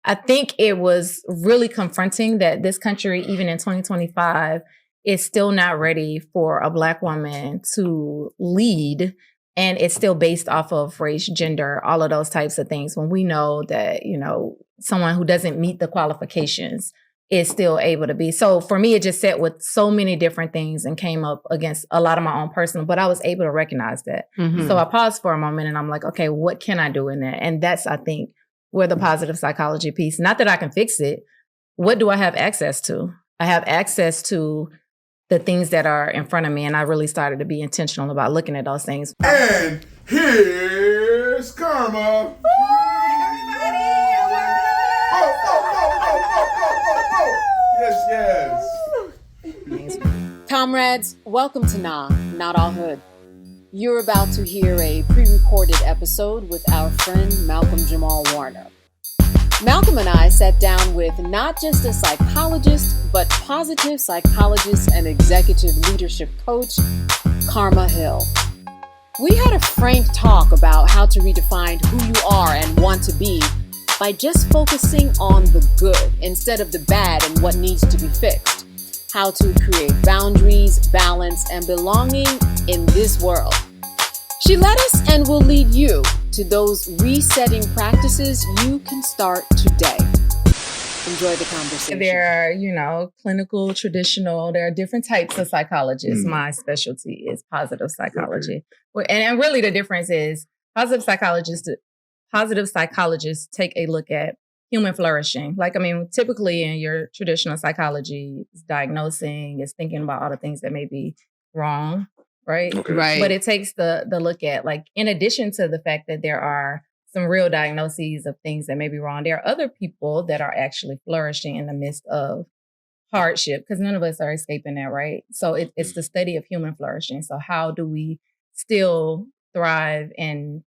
I think it was really confronting that this country, even in 2025, is still not ready for a Black woman to lead. And it's still based off of race, gender, all of those types of things. When we know that, someone who doesn't meet the qualifications is still able to be. So for me, it just sat with so many different things and came up against a lot of my own personal, but I was able to recognize that. Mm-hmm. So I paused for a moment and I'm like, okay, what can I do in that? And that's, I think, where the positive psychology piece, not that I can fix it. What do I have access to? I have access to the things that are in front of me. And I really started to be intentional about looking at those things. And here's Karma. Yes. Comrades, welcome to Not All Hood. You're about to hear a pre-recorded episode with our friend Malcolm Jamal Warner. Malcolm and I sat down with not just a psychologist, but positive psychologist and executive leadership coach, Karma Hill. We had a frank talk about how to redefine who you are and want to be by just focusing on the good instead of the bad and what needs to be fixed. How to create boundaries, balance, and belonging in this world. She led us and will lead you to those resetting practices you can start today. Enjoy the conversation. There are, clinical, traditional, there are different types of psychologists. My specialty is positive psychology. And really the difference is positive psychologists take a look at human flourishing. Typically in your traditional psychology, it's diagnosing, it's thinking about all the things that may be wrong, right? Okay. Right. But it takes the look at, in addition to the fact that there are some real diagnoses of things that may be wrong, there are other people that are actually flourishing in the midst of hardship, because none of us are escaping that, right? So it's the study of human flourishing. So how do we still thrive and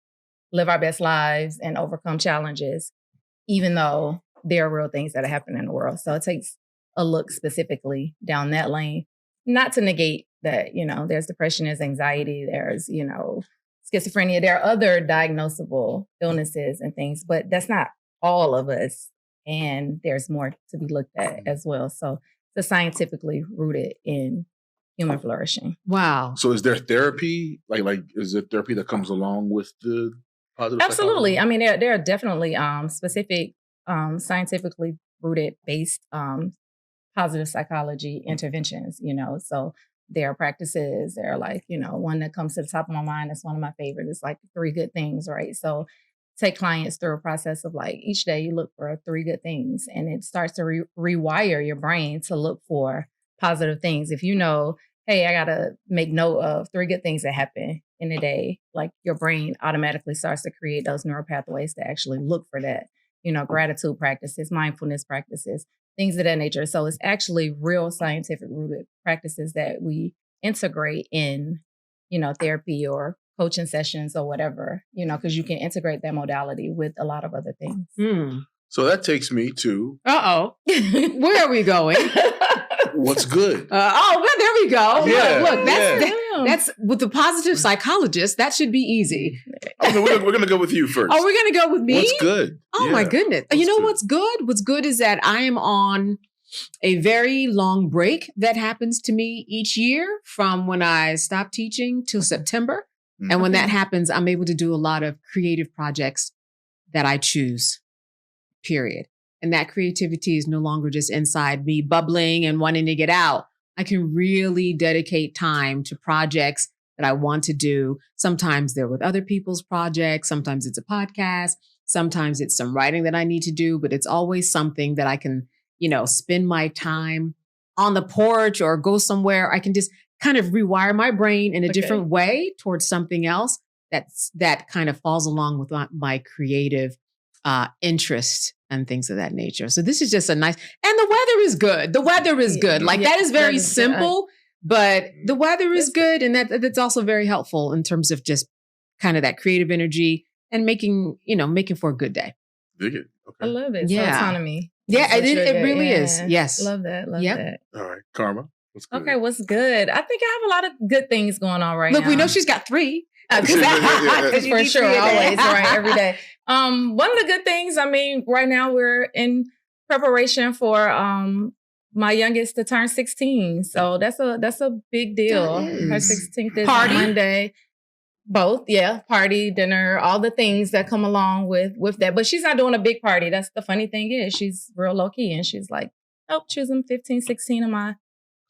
live our best lives and overcome challenges, even though there are real things that are happening in the world? So it takes a look specifically down that lane, not to negate that, there's depression, there's anxiety, there's, schizophrenia, there are other diagnosable illnesses and things, but that's not all of us. And there's more to be looked at as well. So it's scientifically rooted in human flourishing. Wow. So is there therapy? Is there therapy that comes along with the positive Absolutely. psychology? There are definitely specific, scientifically rooted based positive psychology interventions, So there are practices, there are one that comes to the top of my mind. That's one of my favorites. It's 3 good things, right? So take clients through a process of each day you look for 3 good things, and it starts to rewire your brain to look for positive things. If hey, I got to make note of 3 good things that happen in a day, your brain automatically starts to create those neural pathways to actually look for that, gratitude practices, mindfulness practices, things of that nature. So it's actually real scientific rooted practices that we integrate in, therapy or coaching sessions or whatever, because you can integrate that modality with a lot of other things. So that takes me to... Where are we going? What's good? Well, there we go. Yeah, Look, that's with the positive psychologist. That should be easy. Okay, we're going to go with you first. Oh, we're going to go with me? What's good? Oh, my goodness. What's good? What's good is that I am on a very long break that happens to me each year from when I stop teaching till September. Mm-hmm. And when that happens, I'm able to do a lot of creative projects that I choose, period. And that creativity is no longer just inside me bubbling and wanting to get out. I can really dedicate time to projects that I want to do. Sometimes they're with other people's projects. Sometimes it's a podcast. Sometimes it's some writing that I need to do, but it's always something that I can, spend my time on the porch or go somewhere. I can just kind of rewire my brain in a different way towards something else that kind of falls along with my creative interest and things of that nature. So this is just a nice, and the weather is good. The weather is good. That is very simple, but the weather is good. And that's also very helpful in terms of just kind of that creative energy and making for a good day. Dig it. Okay. I love it. Yeah. So autonomy. Yeah, it really is. Yes. Love that. Love that. All right. Karma. What's good? Okay. What's good? I think I have a lot of good things going on right now. Look, we know she's got 3. For sure, always, right, every day. One of the good things, I mean, right now we're in preparation for my youngest to turn 16. So that's a big deal. Her 16th is Party? Monday. Both, yeah. Party, dinner, all the things that come along with that. But she's not doing a big party. That's the funny thing is she's real low key. And she's like, nope, choosing 15, 16 of my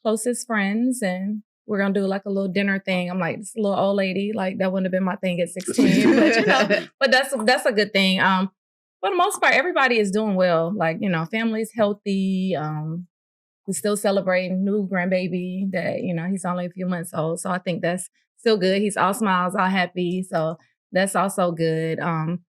closest friends. And we're going to do like a little dinner thing. I'm like, this little old lady, like that wouldn't have been my thing at 16. But, you know, but that's a good thing. For the most part, everybody is doing well. Like, you know, family's healthy. We're still celebrating new grandbaby that, you know, he's only a few months old. So I think that's still good. He's all smiles, all happy. So that's also good. I'm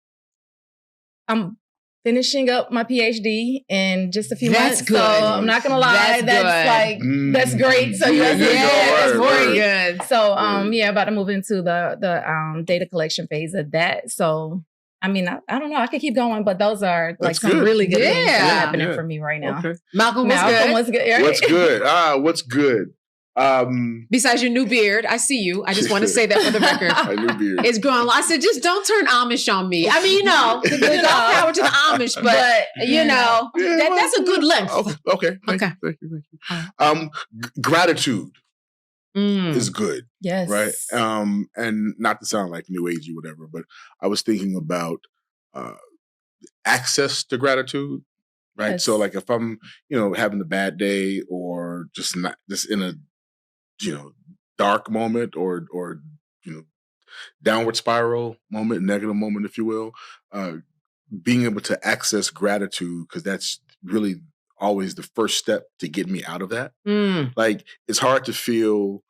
finishing up my PhD in just a few months. Good. So I'm not going to lie. That's great. So that's very good. So, about to move into the data collection phase of that. So, I mean, I don't know. I could keep going, but those are like some really good things that are happening for me right now. Okay. Malcolm, what's good? Right? What's good? What's good? Besides your new beard, I see you. I just want to say that for the record. My new beard. It's growing. I said, just don't turn Amish on me. I mean, all power to the Amish, but you know, that's a good length. Okay. Thank you. Gratitude is good. Yes. Right. And not to sound like new agey, whatever, but I was thinking about access to gratitude. Right. Yes. So like if I'm, you know, having a bad day or just in a, you know, dark moment or, you know, downward spiral moment, negative moment, if you will, being able to access gratitude, because that's really always the first step to get me out of that. Like it's hard to feel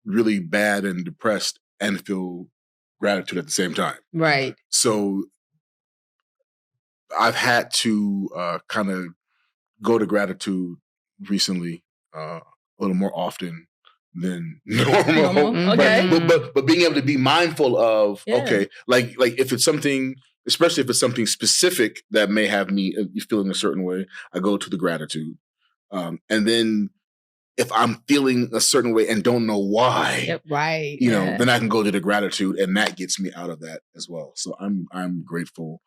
really bad and depressed and feel gratitude at the same time. Right. So I've had to kind of go to gratitude recently a little more often than normal. Okay. But being able to be mindful of, okay, like if it's something, especially if it's something specific that may have me feeling a certain way, I go to the gratitude. And then if I'm feeling a certain way and don't know why, you know, then I can go to the gratitude and that gets me out of that as well. So I'm grateful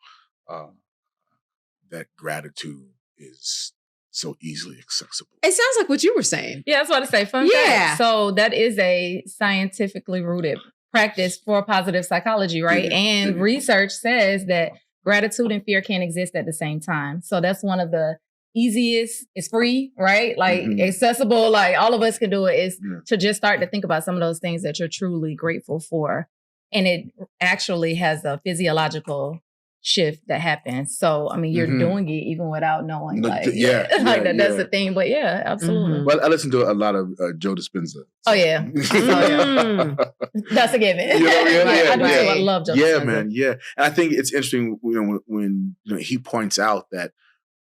that gratitude is so easily accessible. It sounds like what you were saying. Yeah, that's what I say. Fun fact. So that is a scientifically rooted practice for positive psychology, right? And research says that gratitude and fear can't exist at the same time. So that's one of the easiest. It's free, right? Like accessible, like all of us can do it, is to just start to think about some of those things that you're truly grateful for. And it actually has a physiological shift that happens. So, I mean, you're doing it even without knowing. Like, that's the thing. But yeah, absolutely. Well, I listen to a lot of Joe Dispenza. So. Oh, yeah. That's a given. You know, I do too. I love Joe Dispenza. Yeah, man. Yeah. And I think it's interesting, you know, when you know, he points out that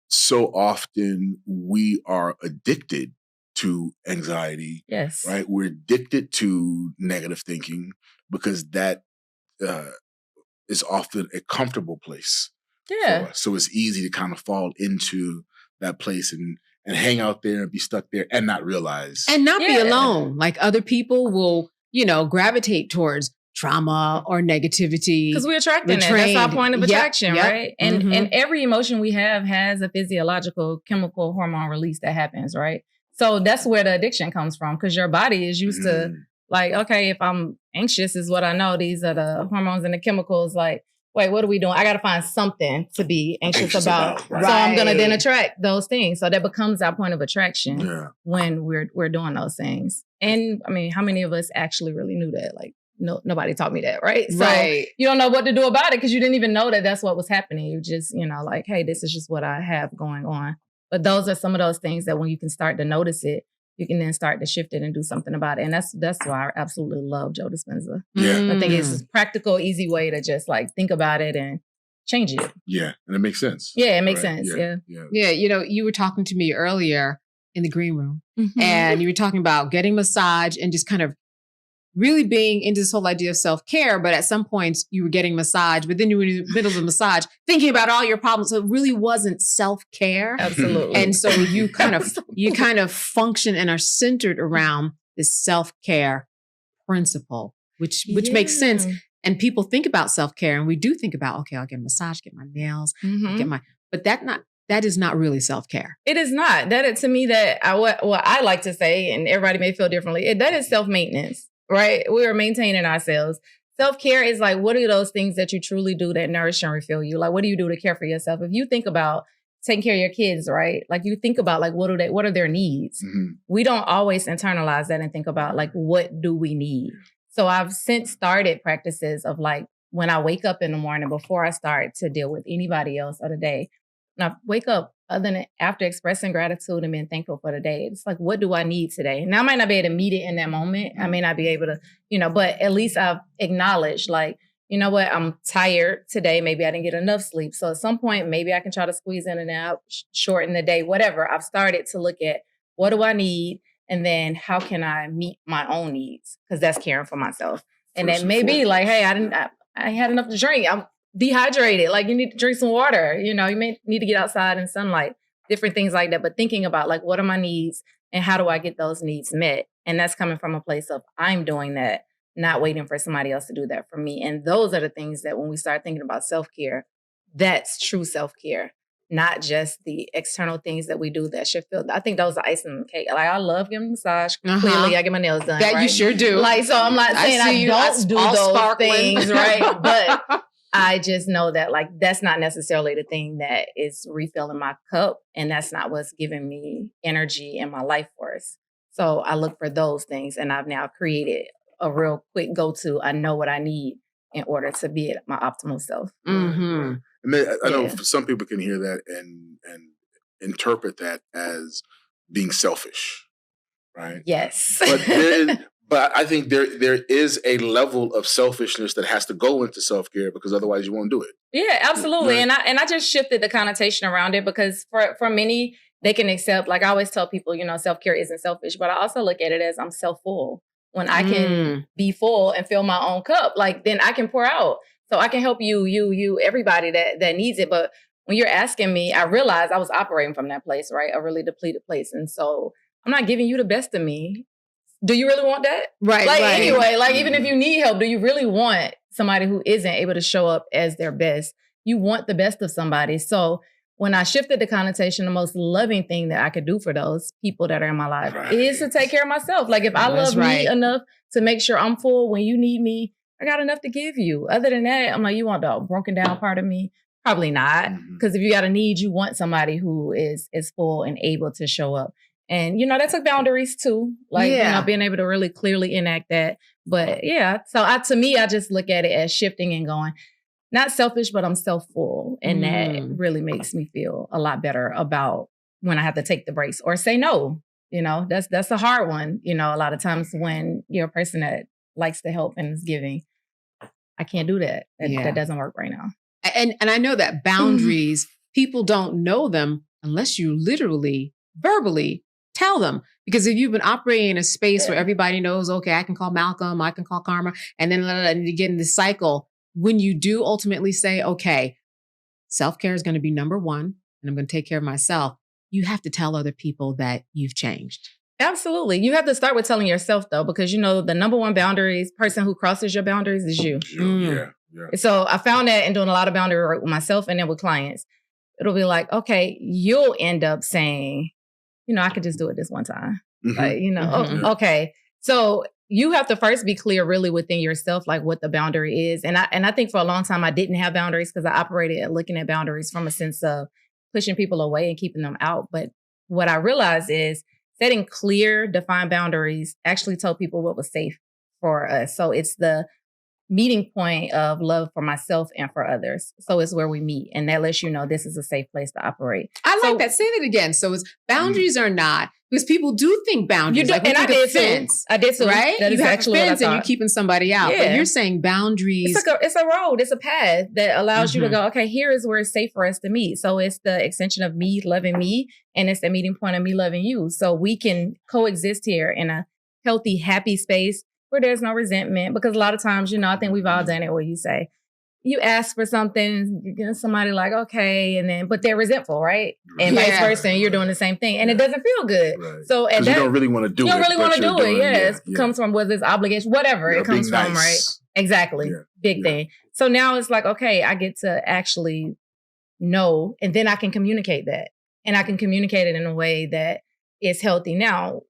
so often we are addicted to anxiety. Yes. Right? We're addicted to negative thinking because that is often a comfortable place. Yeah. For us. So it's easy to kind of fall into that place and hang out there and be stuck there and not realize. And not be alone. Like other people will, you know, gravitate towards trauma or negativity. Because we're attracting it. That's our point of attraction, right? And and every emotion we have has a physiological chemical hormone release that happens, right? So that's where the addiction comes from, because your body is used to, like, okay, if I'm anxious is what I know. These are the hormones and the chemicals. Like, wait, what are we doing? I got to find something to be anxious about. Right. So I'm going to then attract those things. So that becomes our point of attraction when we're doing those things. And I mean, how many of us actually really knew that? Like, nobody taught me that, right? So you don't know what to do about it because you didn't even know that that's what was happening. You just, you know, like, hey, this is just what I have going on. But those are some of those things that when you can start to notice it, you can then start to shift it and do something about it. And that's why I absolutely love Joe Dispenza. Yeah. I think it's a practical, easy way to just like think about it and change it. Yeah. And it makes sense. Yeah, it makes sense. Yeah. You know, you were talking to me earlier in the green room and you were talking about getting massage and just kind of really being into this whole idea of self-care. But at some points you were getting massage, but then you were in the middle of the massage thinking about all your problems. So it really wasn't self-care. Absolutely. And so you kind of function and are centered around this self-care principle, which makes sense And people think about self-care, and we do think about, okay, I'll get a massage, get my nails, but that is not really self-care. It is not. To me, what I like to say, and everybody may feel differently, that is self-maintenance, right? We are maintaining ourselves. Self-care is like, what are those things that you truly do that nourish and refill you? Like, what do you do to care for yourself? If you think about taking care of your kids, right? Like, you think about like, what are their needs? We don't always internalize that and think about like, what do we need? So I've since started practices of like, when I wake up in the morning, before I start to deal with anybody else of the day, and I wake up after expressing gratitude and being thankful for the day, it's like, what do I need today? Now, I might not be able to meet it in that moment. I may not be able to, but at least I've acknowledged like, you know what, I'm tired today. Maybe I didn't get enough sleep. So at some point, maybe I can try to squeeze in and out, shorten the day, whatever. I've started to look at what do I need? And then how can I meet my own needs? Because that's caring for myself. And that may be like, hey, I had enough to drink. I'm dehydrated. Like, you need to drink some water. You may need to get outside in sunlight, different things like that. But thinking about like, what are my needs and how do I get those needs met? And that's coming from a place of I'm doing that, not waiting for somebody else to do that for me. And those are the things that when we start thinking about self-care, that's true self-care, not just the external things that we do that should feel. I think those are icing on the cake. Like, I love getting a massage. Clearly, I get my nails done. That right? You sure do. Like, so I'm not saying I don't do those things, right? But I just know that like, that's not necessarily the thing that is refilling my cup. And that's not what's giving me energy in my life force. So I look for those things, and I've now created a real quick go-to. I know what I need in order to be at my optimal self. And I know some people can hear that and interpret that as being selfish, right? Yes. But I think there is a level of selfishness that has to go into self-care, because otherwise you won't do it. Yeah, absolutely. Right. And I just shifted the connotation around it, because for many, they can accept, like I always tell people, self-care isn't selfish, but I also look at it as I'm self-full. When I can be full and fill my own cup, like then I can pour out. So I can help you, everybody that needs it. But when you're asking me, I realized I was operating from that place, right? A really depleted place. And so I'm not giving you the best of me. Do you really want that? Right. Like, right. Anyway, like even if you need help, do you really want somebody who isn't able to show up as their best? You want the best of somebody. So when I shifted the connotation, the most loving thing that I could do for those people that are in my life is to take care of myself. Like if I love me enough to make sure I'm full when you need me, I got enough to give you. Other than that, I'm like, you want the broken down part of me? Probably not. Because if you got a need, you want somebody who is full and able to show up. And, that took boundaries too. Like, being able to really clearly enact that. But so to me, I just look at it as shifting and going, not selfish, but I'm self-full. And that really makes me feel a lot better about when I have to take the breaks or say no. That's a hard one. A lot of times when you're a person that likes to help and is giving, I can't do that. That doesn't work right now. And I know that boundaries, people don't know them unless you literally, verbally tell them. Because if you've been operating in a space where everybody knows, okay, I can call Malcolm, I can call Karma, and then you get in this cycle, when you do ultimately say, okay, self-care is going to be number one, and I'm going to take care of myself, you have to tell other people that you've changed. Absolutely. You have to start with telling yourself, though, because, the number one person who crosses your boundaries is you. Yeah. So I found that in doing a lot of boundary work with myself and then with clients, it'll be like, okay, you'll end up saying, I could just do it this one time. Like, okay. So you have to first be clear really within yourself, like what the boundary is. And I think for a long time, I didn't have boundaries because I operated at looking at boundaries from a sense of pushing people away and keeping them out. But what I realized is setting clear, defined boundaries actually told people what was safe for us. So it's the meeting point of love for myself and for others. So it's where we meet. And that lets you know this is a safe place to operate. I like that. Say that again. So it's boundaries are not, because people do think boundaries. You do, like and I did fence, too. I did too. Right? That you is have actually a fence what I and you're keeping somebody out. But you're saying boundaries. It's a road. It's a path that allows you to go, okay, here is where it's safe for us to meet. So it's the extension of me loving me. And it's the meeting point of me loving you. So we can coexist here in a healthy, happy space where there's no resentment. Because a lot of times, I think we've all done it where you say, you ask for something, you get somebody like, okay, but they're resentful, right? And vice versa, and you're doing the same thing. And it doesn't feel good. Right. So you don't really want to do it. You don't really want to do it, It comes from whether it's obligation, whatever it comes from, nice. right? Exactly. Yeah. Big thing. So now it's like, okay, I get to actually know, and then I can communicate that. And I can communicate it in a way that is healthy. Now,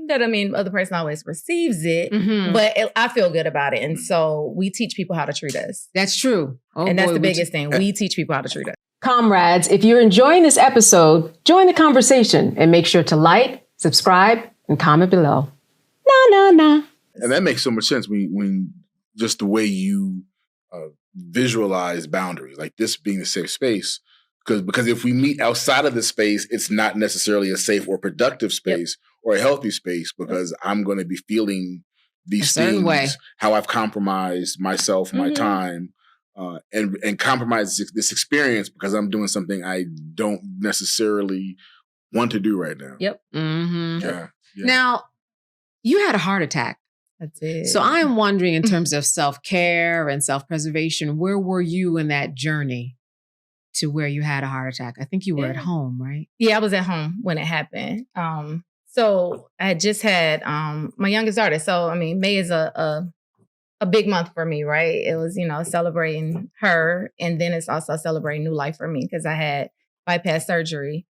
that I mean, other person always receives it, but I feel good about it. And so we teach people how to treat us. That's true. And that's the biggest thing. We teach people how to treat us. Comrades, if you're enjoying this episode, join the conversation and make sure to like, subscribe, and comment below. Nah. And that makes so much sense when just the way you visualize boundaries, like this being a safe space. Because if we meet outside of the space, it's not necessarily a safe or productive space or a healthy space, because I'm going to be feeling these things, how I've compromised myself, my time, and compromise this experience because I'm doing something I don't necessarily want to do right now. Yep. Yeah. Now, you had a heart attack. That's it. So I am wondering, in terms of self-care and self-preservation, where were you in that journey to where you had a heart attack? I think you were at home, right? Yeah, I was at home when it happened. So I had just had my youngest daughter. So, I mean, May is a big month for me, right? It was, celebrating her. And then it's also celebrating new life for me because I had bypass surgery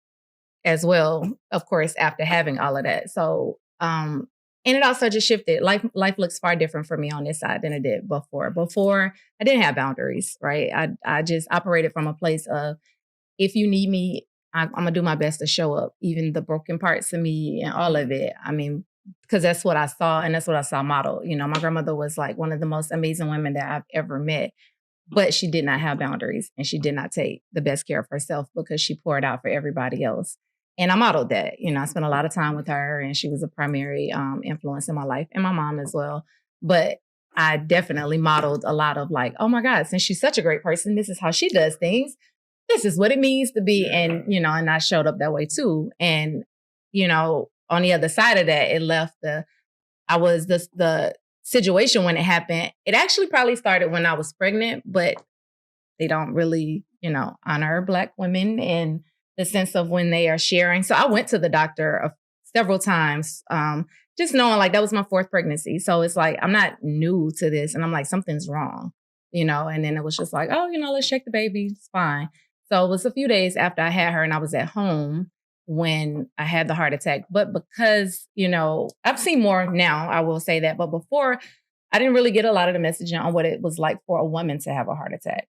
as well, of course, after having all of that. So, and it also just shifted. Life looks far different for me on this side than it did before. Before, I didn't have boundaries, right? I just operated from a place of, if you need me, I'm going to do my best to show up, even the broken parts of me and all of it. I mean, because that's what I saw, and that's what I saw modeled. My grandmother was like one of the most amazing women that I've ever met, but she did not have boundaries, and she did not take the best care of herself because she poured out for everybody else. And I modeled that. I spent a lot of time with her, and she was a primary influence in my life, and my mom as well. But I definitely modeled a lot of like, oh my God, since she's such a great person, this is how she does things. This is what it means to be. And, and I showed up that way too. And, on the other side of that, the situation when it happened, it actually probably started when I was pregnant, but they don't really, honor Black women and the sense of when they are sharing. So I went to the doctor several times, just knowing like that was my 4th pregnancy. So it's like, I'm not new to this. And I'm like, something's wrong, and then it was just like, oh, let's check the baby. It's fine. So it was a few days after I had her and I was at home when I had the heart attack. But because, I've seen more now, I will say that. But before, I didn't really get a lot of the messaging on what it was like for a woman to have a heart attack.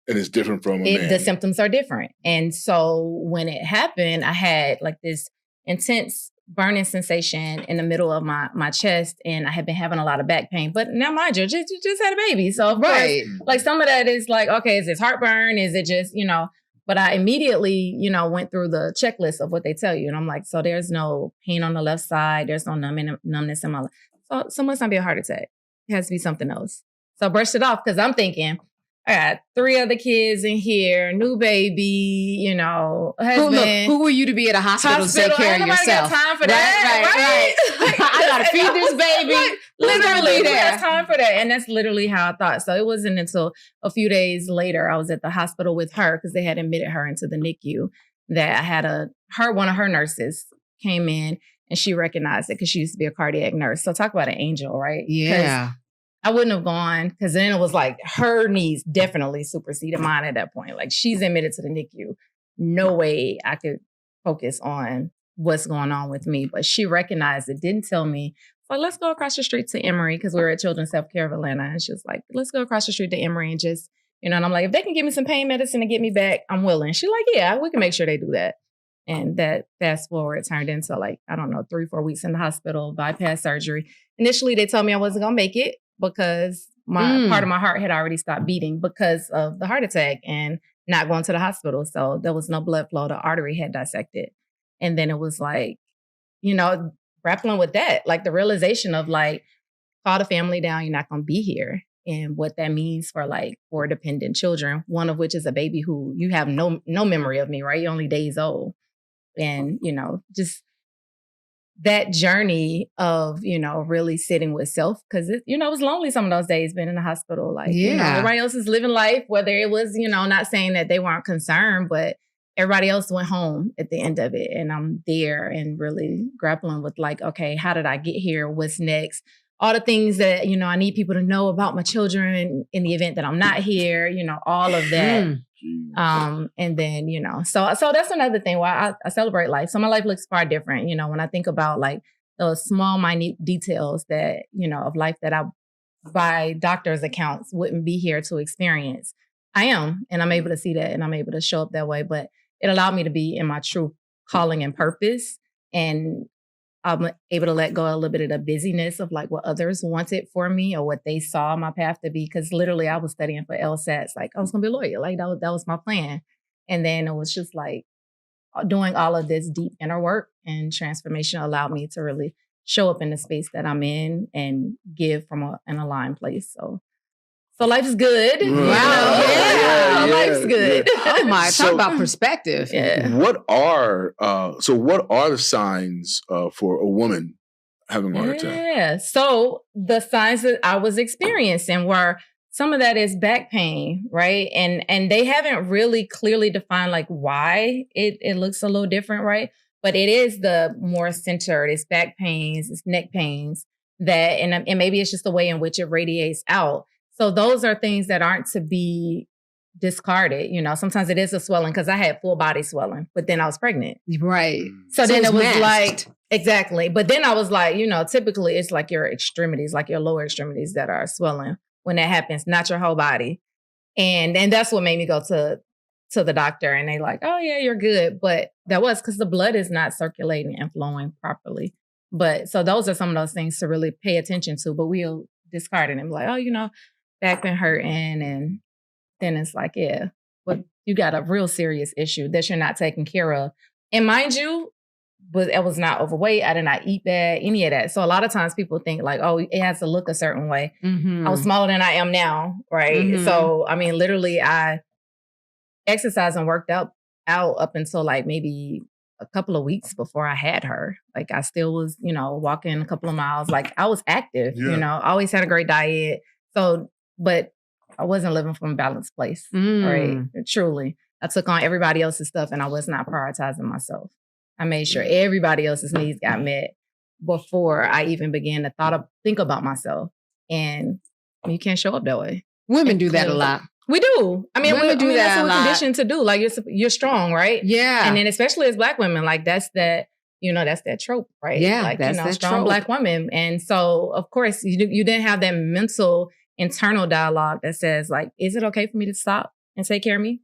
And it's different from a man. The symptoms are different. And so when it happened, I had like this intense burning sensation in the middle of my chest, and I had been having a lot of back pain. But now, mind you, just had a baby. So of course, like some of that is like, okay, is this heartburn? Is it just, But I immediately, went through the checklist of what they tell you. And I'm like, so there's no pain on the left side. There's no numbness in my left. So someone's going to be a heart attack. It has to be something else. So I brushed it off because I'm thinking, I got 3 other kids in here, new baby, husband. Who were you to be at a hospital to take care of yourself? Got time for that. Right. I got to feed this baby. Literally, who has time for that? And that's literally how I thought. So it wasn't until a few days later, I was at the hospital with her because they had admitted her into the NICU, that I had one of her nurses came in and she recognized it because she used to be a cardiac nurse. So talk about an angel, right? Yeah. I wouldn't have gone because then it was like her needs definitely superseded mine at that point. Like she's admitted to the NICU. No way I could focus on what's going on with me. But she recognized it, didn't tell me. Like, let's go across the street to Emory because we were at Children's Self-Care of Atlanta. And she was like, let's go across the street to Emory and just, and I'm like, if they can give me some pain medicine to get me back, I'm willing. She's like, yeah, we can make sure they do that. And that fast forward turned into like, 3-4 weeks in the hospital, bypass surgery. Initially, they told me I wasn't going to make it because part of my heart had already stopped beating because of the heart attack and not going to the hospital. So there was no blood flow. The artery had dissected. And then it was like, grappling with that, like the realization of like, call the family down, you're not going to be here. And what that means for like 4 dependent children, one of which is a baby who you have no memory of me, right? You're only days old. And, just that journey of, really sitting with self, because, it was lonely some of those days being in the hospital. Like, everybody else is living life, whether it was, not saying that they weren't concerned, but everybody else went home at the end of it. And I'm there and really grappling with like, okay, how did I get here? What's next? all the things that, I need people to know about my children in the event that I'm not here, all of that. And then, so that's another thing why I celebrate life. So my life looks far different, when I think about like those small, minute details that, of life that I, by doctor's accounts, wouldn't be here to experience. I am, and I'm able to see that and I'm able to show up that way. But it allowed me to be in my true calling and purpose. And I'm able to let go a little bit of the busyness of like what others wanted for me or what they saw my path to be. Because literally I was studying for LSATs. Like I was going to be a lawyer. Like that was my plan. And then it was just like doing all of this deep inner work and transformation allowed me to really show up in the space that I'm in and give from an aligned place. So life's good. Wow. Yeah. Life's good. Yeah. Oh my, talk about perspective. Yeah. What are the signs for a woman having a heart attack? Yeah. So the signs that I was experiencing were some of that is back pain, right? And they haven't really clearly defined like why it looks a little different, right? But it is the more centered, it's back pains, it's neck pains that, and maybe it's just the way in which it radiates out. So those are things that aren't to be discarded. Sometimes it is a swelling because I had full body swelling, but then I was pregnant. Right. So then it was masked. like, exactly. But then I was like, typically it's like your extremities, like your lower extremities that are swelling when that happens, not your whole body. And that's what made me go to the doctor and they like, oh yeah, you're good. But that was because the blood is not circulating and flowing properly. But so those are some of those things to really pay attention to, but we'll discard it and be like, oh, back been hurting. And then it's like, yeah, but you got a real serious issue that you're not taking care of. And mind you, but I was not overweight. I did not eat bad, any of that. So a lot of times people think like, oh, it has to look a certain way. Mm-hmm. I was smaller than I am now, right? Mm-hmm. So, I mean, literally I exercised and worked out up until like maybe a couple of weeks before I had her. Like I still was, walking a couple of miles. Like I was active, always had a great diet. So, but I wasn't living from a balanced place, right? Truly. I took on everybody else's stuff and I was not prioritizing myself. I made sure everybody else's needs got met before I even began to think about myself. And you can't show up that way. Women do that a lot. We do. I mean, women do that that's a what lot. we're conditioned to do. Like you're strong, right? Yeah. And then especially as Black women, like that's that, that's that trope, right? Yeah, like, that's that strong trope. Black women. And so, of course, you didn't have that mental internal dialogue that says like, is it okay for me to stop and take care of me?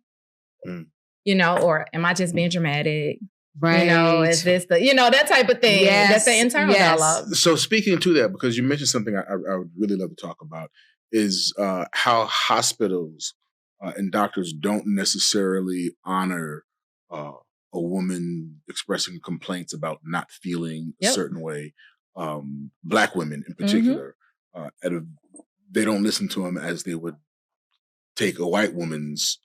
Or am I just being dramatic? Right. Is this that type of thing? Yes. That's the internal dialogue. So speaking to that, because you mentioned something I would really love to talk about is how hospitals and doctors don't necessarily honor a woman expressing complaints about not feeling a certain way. Black women in particular, they don't listen to them as they would take a white woman's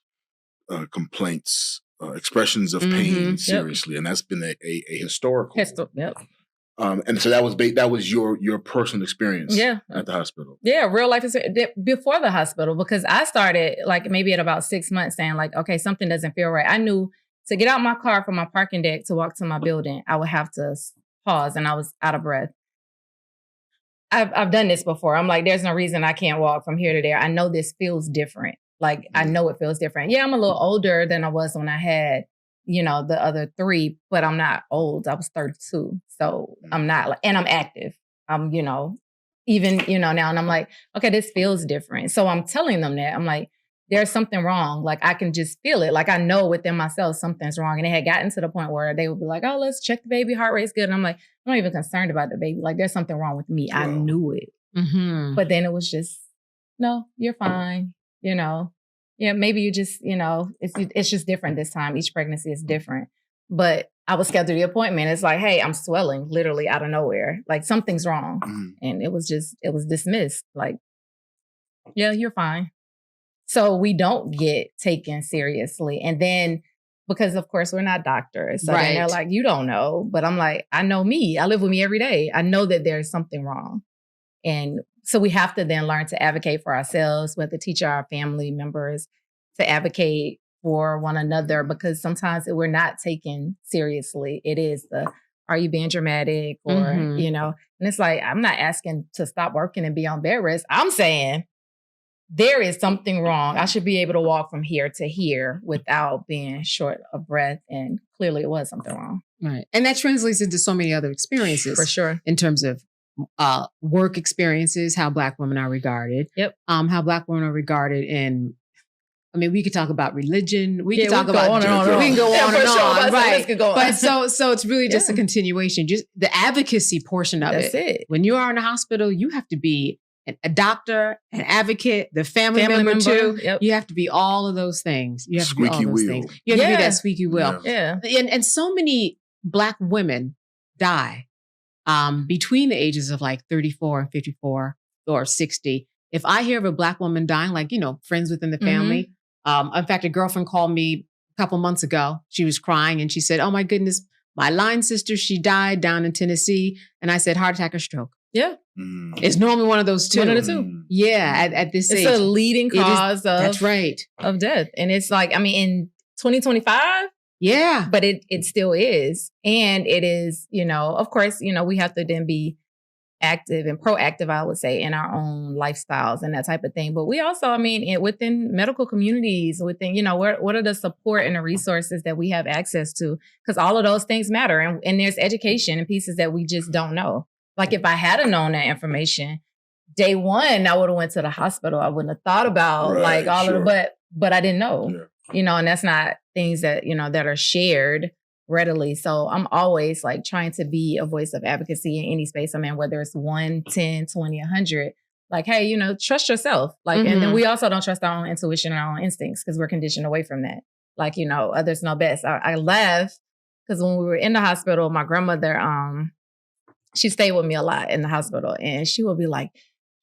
complaints, expressions of pain seriously, and that's been a historical. And so that was your personal experience at the hospital. Yeah, real life is before the hospital, because I started like maybe at about 6 months saying like, okay, something doesn't feel right. I knew to get out my car from my parking deck to walk to my building, I would have to pause and I was out of breath. I've done this before. I'm like, there's no reason I can't walk from here to there. I know this feels different. Like, I know it feels different. Yeah, I'm a little older than I was when I had, the other 3, but I'm not old. I was 32. So I'm not, and I'm active. I'm, even, now, and I'm like, okay, this feels different. So I'm telling them that. I'm like, there's something wrong. Like, I can just feel it. Like, I know within myself something's wrong. And it had gotten to the point where they would be like, oh, let's check the baby. Heart rate's good. And I'm like, I'm not even concerned about the baby. Like, there's something wrong with me. Wow. I knew it. Mm-hmm. But then it was just, no, you're fine. Yeah, maybe you just, it's just different this time. Each pregnancy is different. But I was scheduled the appointment. It's like, hey, I'm swelling literally out of nowhere. Like something's wrong. And it was dismissed. Like, yeah, you're fine. So we don't get taken seriously. And then because of course we're not doctors. So then they're like, you don't know. But I'm like, I know me. I live with me every day. I know that there's something wrong. And so we have to then learn to advocate for ourselves. We have to teach our family members to advocate for one another, because sometimes we're not taken seriously. It is are you being dramatic? Or, you know, and it's like, I'm not asking to stop working and be on bed rest. I'm saying there is something wrong. I should be able to walk from here to here without being short of breath. And clearly it was something wrong. Right. And that translates into so many other experiences. For sure. In terms of work experiences, how Black women are regarded. Yep. How Black women are regarded in, I mean, we could talk about religion. We could talk go about on and on and on. We can go on and on. Right. Go on. But so it's really just a continuation. Just the advocacy portion of That's it. When you are in a hospital, you have to be a doctor, an advocate, the family member too. Yep. You have to be all of those things. You have to squeaky be all those wheel. things. You have to be that squeaky wheel. Yeah. And so many Black women die between the ages of like 34 and 54 or 60. If I hear of a Black woman dying, like, you know, friends within the family. In fact, a girlfriend called me a couple months ago. She was crying and she said, oh my goodness, my line sister, she died down in Tennessee. And I said, heart attack or stroke. Yeah. It's normally one of those two. One of the two. Yeah, at this age. It's a leading cause that's right. of death. And it's like, I mean, in 2025, yeah. But it still is. And it is, you know, of course, you know, we have to then be active and proactive, I would say, in our own lifestyles and that type of thing. But we also, I mean, within medical communities, within, you know, what are the support and the resources that we have access to? Because all of those things matter. And there's education and pieces that we just don't know. Like if I had known that information, day one, I would have went to the hospital. I wouldn't have thought about like all of it, but I didn't know, you know, and that's not things that, you know, that are shared readily. So I'm always like trying to be a voice of advocacy in any space I'm in, whether it's 1, 10, 20, 100. Like, hey, you know, trust yourself. Like, and then we also don't trust our own intuition and our own instincts because we're conditioned away from that. Like, you know, others know best. I laugh because when we were in the hospital, my grandmother, she stayed with me a lot in the hospital, and she would be like,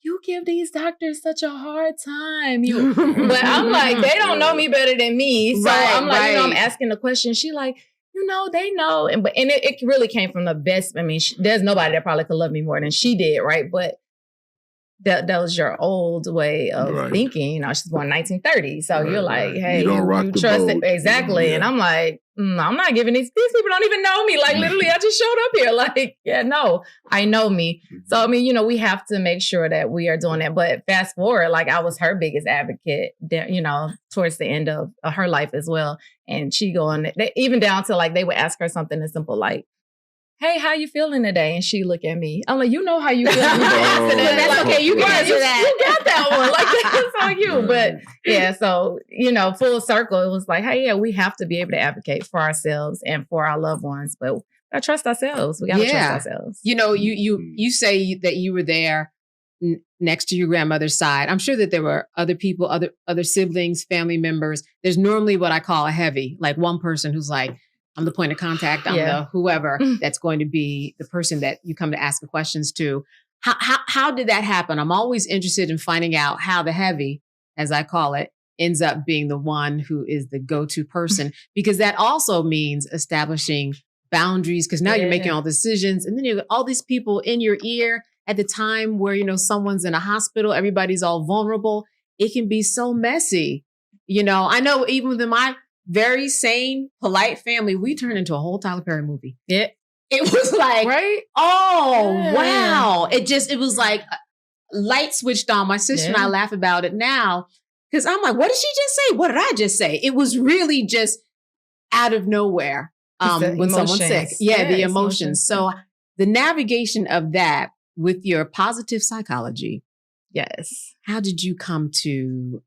you give these doctors such a hard time. But I'm like, they don't know me better than me. So I'm like, you know, I'm asking the question. She like, you know, they know. And it really came from the best. I mean, there's nobody that probably could love me more than she did, right? But that was your old way of thinking. You know, she's born in 1930. So you're like, hey, you trust it. Exactly. And I'm like, I'm not giving these people don't even know me. Like literally, I just showed up here. Like, yeah, no, I know me. So, I mean, you know, we have to make sure that we are doing that. But fast forward, like I was her biggest advocate, you know, towards the end of her life as well. And she going, even down to like, they would ask her something as simple like, hey, how you feeling today? And she look at me. I'm like, you know how you feel. That's okay. You got that. You got that one. Like, that's on you. But yeah, so, you know, full circle, it was like, hey, yeah, we have to be able to advocate for ourselves and for our loved ones. But we got to trust ourselves. We got to trust ourselves. You know, you say that you were there next to your grandmother's side. I'm sure that there were other people, other siblings, family members. There's normally what I call a heavy, like one person who's like, I'm the point of contact. I'm the whoever that's going to be the person that you come to ask the questions to. How did that happen? I'm always interested in finding out how the heavy, as I call it, ends up being the one who is the go-to person, because that also means establishing boundaries, because now you're making all decisions. And then you have all these people in your ear at the time where, you know, someone's in a hospital, everybody's all vulnerable. It can be so messy. You know, I know even within my very sane, polite family, we turned into a whole Tyler Perry movie. Yeah. It was like, wow. It was like light switched on. My sister and I laugh about it now because I'm like, what did she just say? What did I just say? It was really just out of nowhere when someone's sick. Yeah, the emotions. So the navigation of that with your positive psychology. Yes. How did you come to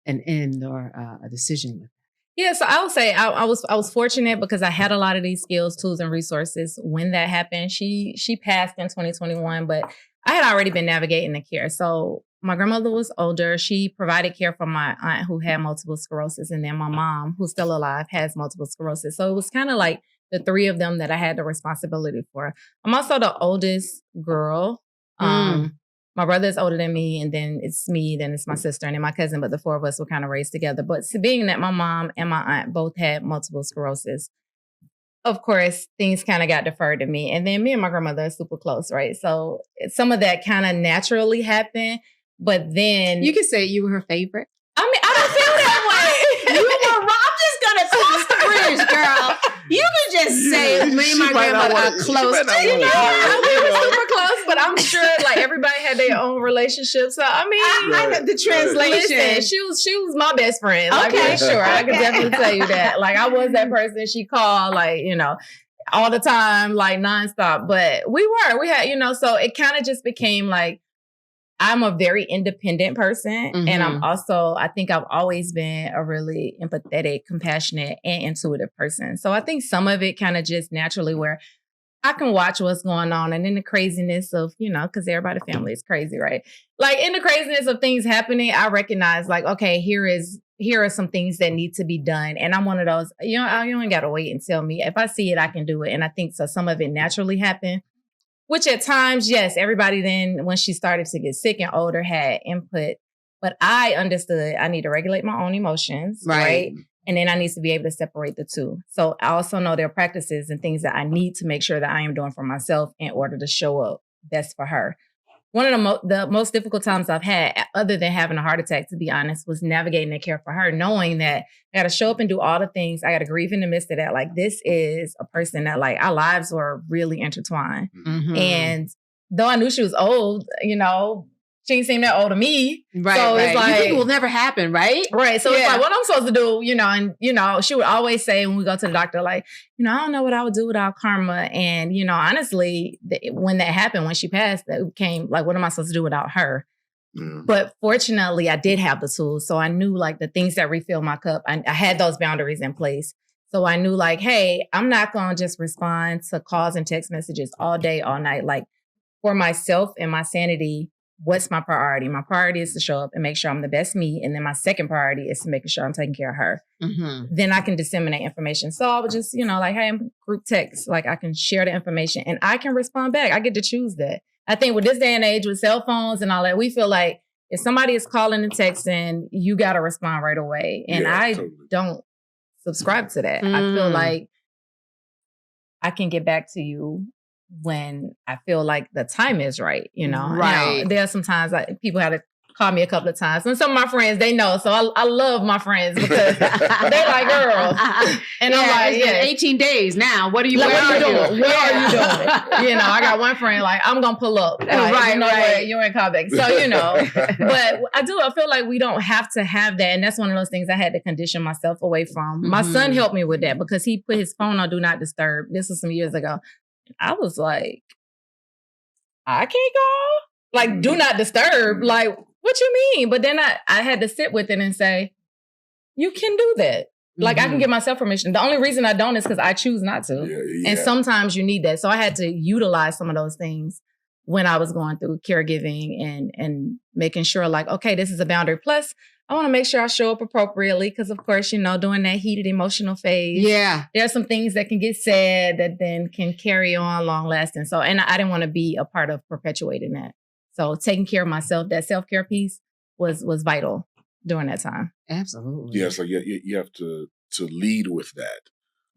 an end or a decision with that? Yeah, so I would say I was fortunate because I had a lot of these skills, tools, and resources when that happened. She passed in 2021, but I had already been navigating the care. So my grandmother was older. She provided care for my aunt who had multiple sclerosis, and then my mom, who's still alive, has multiple sclerosis. So it was kind of like the three of them that I had the responsibility for. I'm also the oldest girl. My brother is older than me, and then it's me, then it's my sister, and then my cousin, but the four of us were kind of raised together. But being that my mom and my aunt both had multiple sclerosis, of course, things kind of got deferred to me. And then me and my grandmother are super close, right? So some of that kind of naturally happened, but then... You could say you were her favorite. I mean, I don't feel that way. I'm just going to cross the bridge, girl. You could just say me and my grandmother are close. We were super close, but I'm sure like everybody had their own relationship. So I mean, I got the translation. Listen, she was my best friend. Like, Okay, sure, I can definitely tell you that. Like, I was that person she called, like, all the time, like nonstop. But we had, so it kind of just became like, I'm a very independent person. Mm-hmm. And I think I've always been a really empathetic, compassionate, and intuitive person. So I think some of it kind of just naturally where I can watch what's going on. And in the craziness of, because everybody's family is crazy, right? Like in the craziness of things happening, I recognize like, okay, here are some things that need to be done. And I'm one of those, you ain't got to wait and tell me. If I see it, I can do it. And I think so some of it naturally happened. Which at times, yes, everybody then, when she started to get sick and older, had input. But I understood I need to regulate my own emotions, right? And then I need to be able to separate the two. So I also know there are practices and things that I need to make sure that I am doing for myself in order to show up best for her. One of the most difficult times I've had, other than having a heart attack, to be honest, was navigating the care for her, knowing that I got to show up and do all the things. I got to grieve in the midst of that. Like, this is a person that, like, our lives were really intertwined. Mm-hmm. And though I knew she was old, she didn't seem that old to me. Right, so right. It's like, you think it will never happen, right? Right. So it's like, what I'm supposed to do, and, she would always say when we go to the doctor, like, I don't know what I would do without karma. And, honestly, when that happened, when she passed, it became like, what am I supposed to do without her? Mm. But fortunately, I did have the tools. So I knew like the things that refill my cup. I had those boundaries in place. So I knew like, hey, I'm not going to just respond to calls and text messages all day, all night. Like for myself and my sanity, what's my priority? My priority is to show up and make sure I'm the best me. And then my second priority is to making sure I'm taking care of her. Mm-hmm. Then I can disseminate information. So I would just, like, hey, I'm group text. Like I can share the information and I can respond back. I get to choose that. I think with this day and age with cell phones and all that, we feel like if somebody is calling and texting, you got to respond right away. And I don't subscribe to that. I feel like I can get back to you when I feel like the time is right, Right. There are some times like people have to call me a couple of times. And some of my friends, they know. So I love my friends because they like, girl. And I'm like, 18 days now. What are you, like, where are you doing? Where are you doing? I got one friend like, I'm going to pull up. Like, right. You ain't call back. So, but I feel like we don't have to have that. And that's one of those things I had to condition myself away from. Mm-hmm. My son helped me with that because he put his phone on Do Not Disturb. This was some years ago. I was like, I can't call? Like, do not disturb. Like, what you mean? But then I had to sit with it and say, you can do that. Like, I can give myself permission. The only reason I don't is because I choose not to. Yeah. And sometimes you need that. So I had to utilize some of those things when I was going through caregiving and making sure like, okay, this is a boundary. Plus, I want to make sure I show up appropriately because, of course, during that heated emotional phase, there are some things that can get said that then can carry on long lasting. So, and I didn't want to be a part of perpetuating that. So taking care of myself, that self-care piece was vital during that time. Absolutely. Yeah, so you have to lead with that.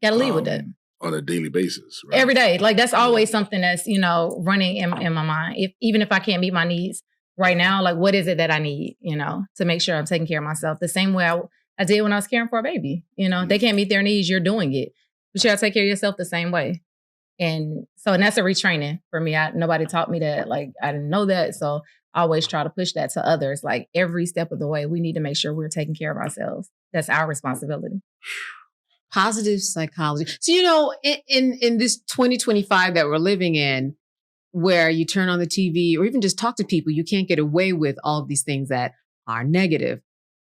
Got to lead with that. On a daily basis, right? Every day. Like that's always something that's, running in my mind. Even if I can't meet my needs right now, like what is it that I need, to make sure I'm taking care of myself the same way I did when I was caring for a baby. They can't meet their needs, you're doing it. But you gotta take care of yourself the same way. And that's a retraining for me. Nobody taught me that. Like, I didn't know that. So I always try to push that to others. Like every step of the way, we need to make sure we're taking care of ourselves. That's our responsibility. Positive psychology. So, in this 2025 that we're living in, where you turn on the TV or even just talk to people, you can't get away with all of these things that are negative.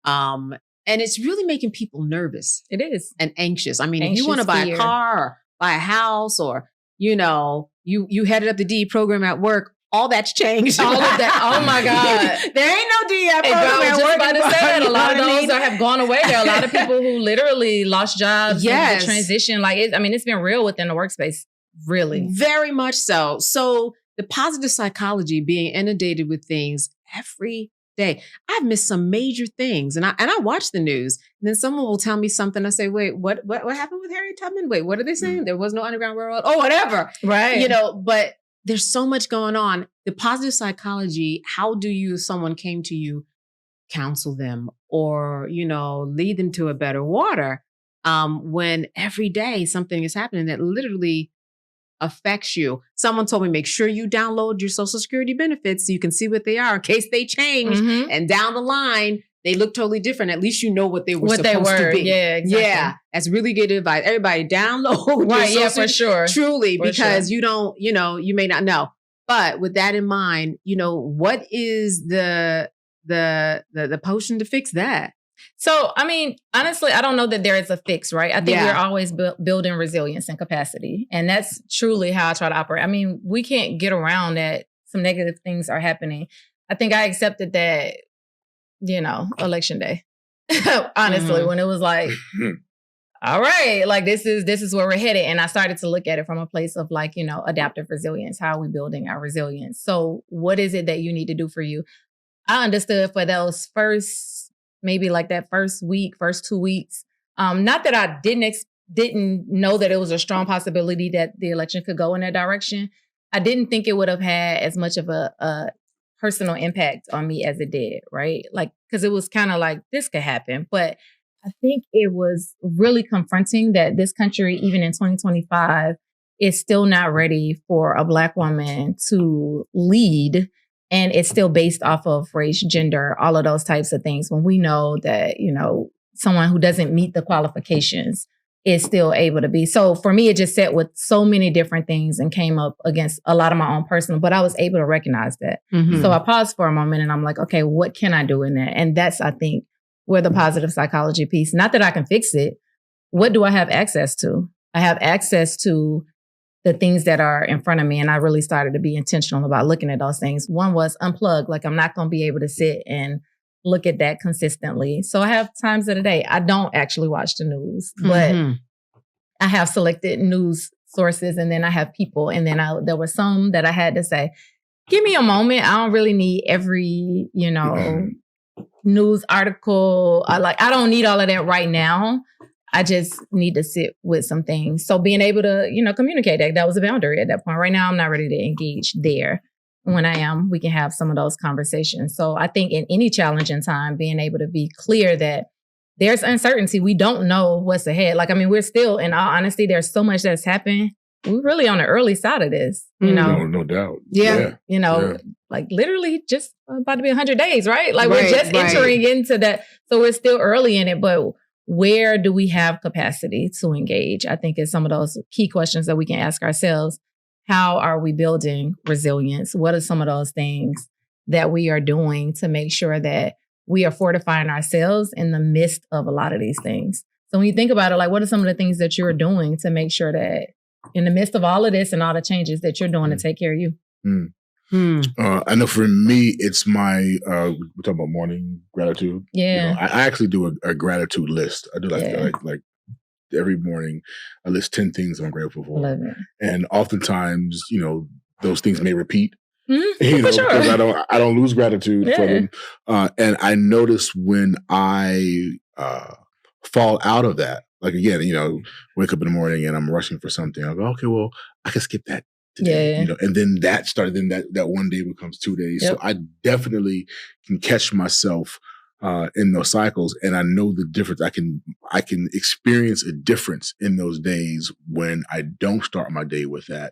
And it's really making people nervous. It is. And anxious. I mean, if you want to buy a car or buy a house or, you headed up the DE program at work, all that's changed. All of that. Oh my God. There ain't no DE program at work. I was just about to say that. A lot of those have gone away. There are a lot of people who literally lost jobs. Yes. Transition. Like, it's been real within the workspace. Really. Very much so. So the positive psychology, being inundated with things every day. I've missed some major things and I watch the news and then someone will tell me something. I say, wait, what happened with Harriet Tubman? Wait, what are they saying? There was no Underground Railroad. Oh, whatever. Right. But there's so much going on. The positive psychology, how do you, if someone came to you, counsel them or, lead them to a better water? when every day something is happening that literally affects you. Someone told me, make sure you download your Social Security benefits so you can see what they are in case they change. And down the line, they look totally different. At least you know what they were supposed to be. Yeah, exactly. Yeah, that's really good advice. Everybody download. Right, yeah, for sure. Truly, for because sure. you don't, you may not know. But with that in mind, what is the potion to fix that? So, I mean, honestly, I don't know that there is a fix, right? I think we're always building resilience and capacity. And that's truly how I try to operate. I mean, we can't get around that some negative things are happening. I think I accepted that, election day, honestly, when it was like, all right, like this is where we're headed. And I started to look at it from a place of like, adaptive resilience. How are we building our resilience? So what is it that you need to do for you? I understood for those maybe like that first 2 weeks. Not that I didn't know that it was a strong possibility that the election could go in that direction. I didn't think it would have had as much of a personal impact on me as it did, right? Like, because it was kind of like, this could happen. But I think it was really confronting that this country, even in 2025, is still not ready for a Black woman to lead. And it's still based off of race, gender, all of those types of things. When we know that, someone who doesn't meet the qualifications is still able to be. So for me, it just sat with so many different things and came up against a lot of my own personal, but I was able to recognize that. So I paused for a moment and I'm like, okay, what can I do in that? And that's, I think, where the positive psychology piece, not that I can fix it. What do I have access to? I have access to the things that are in front of me. And I really started to be intentional about looking at those things. One was unplug. Like, I'm not going to be able to sit and look at that consistently. So I have times of the day. I don't actually watch the news, but I have selected news sources, and then I have people. And then there were some that I had to say, give me a moment. I don't really need every, news article. I don't need all of that right now. I just need to sit with some things. So being able to, communicate that was a boundary at that point. Right now, I'm not ready to engage there. When I am, we can have some of those conversations. So I think in any challenging time, being able to be clear that there's uncertainty. We don't know what's ahead. Like, I mean, we're still, in all honesty, there's so much that's happened. We're really on the early side of this, No doubt. Yeah. Like literally just about to be 100 days, right? Like we're just entering into that. So we're still early in it, but where do we have capacity to engage? I think is some of those key questions that we can ask ourselves. How are we building resilience? What are some of those things that we are doing to make sure that we are fortifying ourselves in the midst of a lot of these things? So when you think about it, like, what are some of the things that you're doing to make sure that in the midst of all of this and all the changes that you're doing to take care of you? I know for me, it's my, we're talking about morning gratitude. Yeah. I actually do a gratitude list. I do like every morning, I list 10 things I'm grateful for. Love it. And oftentimes, those things may repeat. For sure. Because I don't lose gratitude for them. And I notice when I fall out of that, like again, wake up in the morning and I'm rushing for something. I'll go, okay, well, I can skip that today. And then that started, then that one day becomes 2 days. Yep. So I definitely can catch myself in those cycles. And I know the difference. I can experience a difference in those days when I don't start my day with that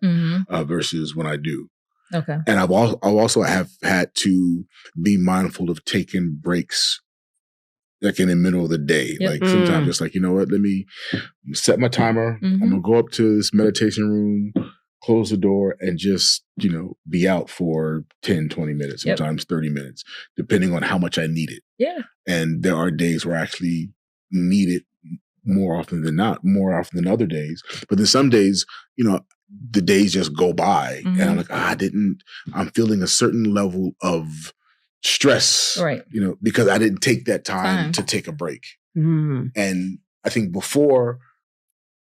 versus when I do. Okay. And I've also had to be mindful of taking breaks, like in the middle of the day. Yep. Like sometimes it's like, you know what, let me set my timer. I'm going to go up to this meditation room, close the door, and just, be out for 10, 20 minutes, sometimes 30 minutes, depending on how much I need it. Yeah. And there are days where I actually need it more often than other days. But then some days, the days just go by and I'm like, I'm feeling a certain level of stress, right? Because I didn't take that time to take a break. And I think before,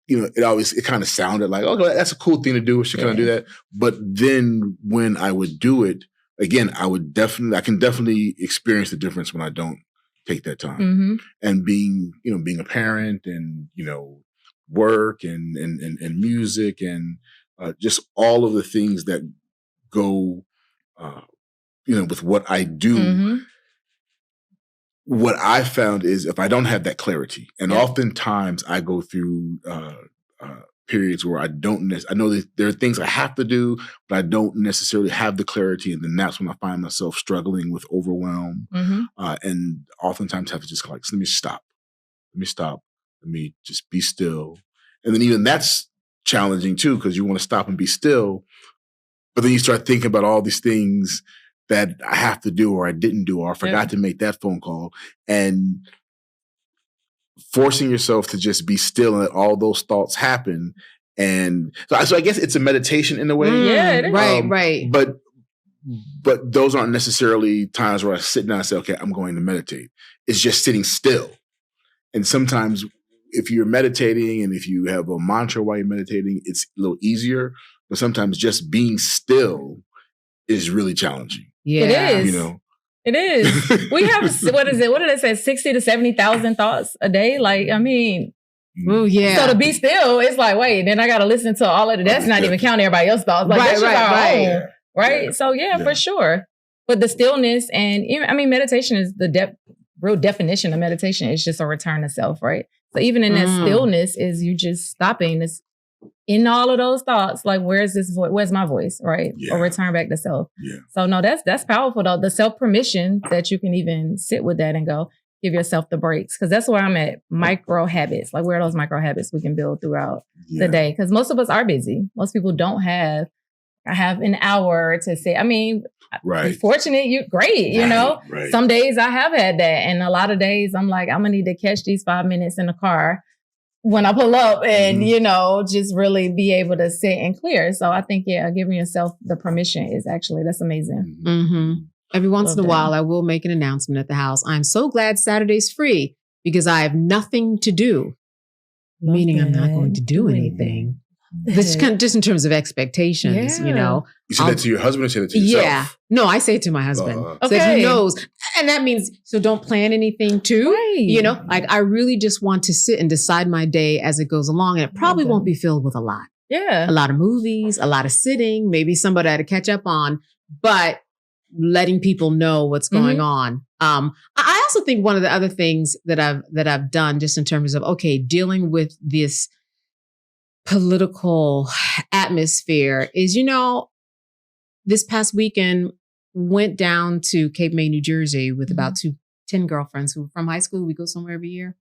it kind of sounded like, okay, that's a cool thing to do. We should kind of do that. But then when I would do it again, I can definitely experience the difference when I don't take that time. And being a parent and, work and music and just all of the things that go, with what I do, what I found is if I don't have that clarity, and oftentimes I go through periods where I know that there are things I have to do, but I don't necessarily have the clarity. And then that's when I find myself struggling with overwhelm. And oftentimes have to just like, let me stop. Let me just be still. And then even that's challenging too, because you want to stop and be still. But then you start thinking about all these things that I have to do or I didn't do or I forgot to make that phone call. And forcing yourself to just be still and let all those thoughts happen. And so I guess it's a meditation in a way. Yeah, it is. Right. But those aren't necessarily times where I sit down and say, okay, I'm going to meditate. It's just sitting still. And sometimes if you're meditating and if you have a mantra while you're meditating, it's a little easier. But sometimes just being still is really challenging. Yeah. It is. You know? It is. We have, what is it? What did they say? 60 to 70,000 thoughts a day. Like, I mean, oh yeah. So to be still, it's like, wait, then I got to listen to all of it. That's not even counting everybody else's thoughts. Like, that's just our own, right? Yeah. So for sure. But the stillness and I mean, meditation is the real definition of meditation. It's just a return to self, right? So even in that stillness is you just stopping. It's in all of those thoughts, like, where's this voice? Where's my voice? Right. Or return back to self. Yeah. So no, that's powerful though. The self-permission that you can even sit with that and go, give yourself the breaks. Cause that's where I'm at. Micro habits. Like, where are those micro habits we can build throughout the day? Cause most of us are busy. Most people don't have an hour to say, I mean, be fortunate, you're great, you know? Right. Some days I have had that. And a lot of days I'm like, I'm gonna need to catch these 5 minutes in the car when I pull up and, just really be able to sit and clear. So I think, giving yourself the permission is that's amazing. Mm-hmm. Every once in a while, I will make an announcement at the house. I'm so glad Saturday's free because I have nothing to do. Meaning I'm not going to do anything. This kind of just in terms of expectations, You said that to your husband or say that to yourself? Yeah. No, I say it to my husband. So that he knows. And that means, so don't plan anything too. Right. Like I really just want to sit and decide my day as it goes along. And it probably won't be filled with a lot. Yeah. A lot of movies, a lot of sitting, maybe somebody I had to catch up on, but letting people know what's going on. I also think one of the other things that I've done just in terms of, dealing with this political atmosphere is, this past weekend went down to Cape May, New Jersey with about 10 girlfriends who were from high school. We go somewhere every year.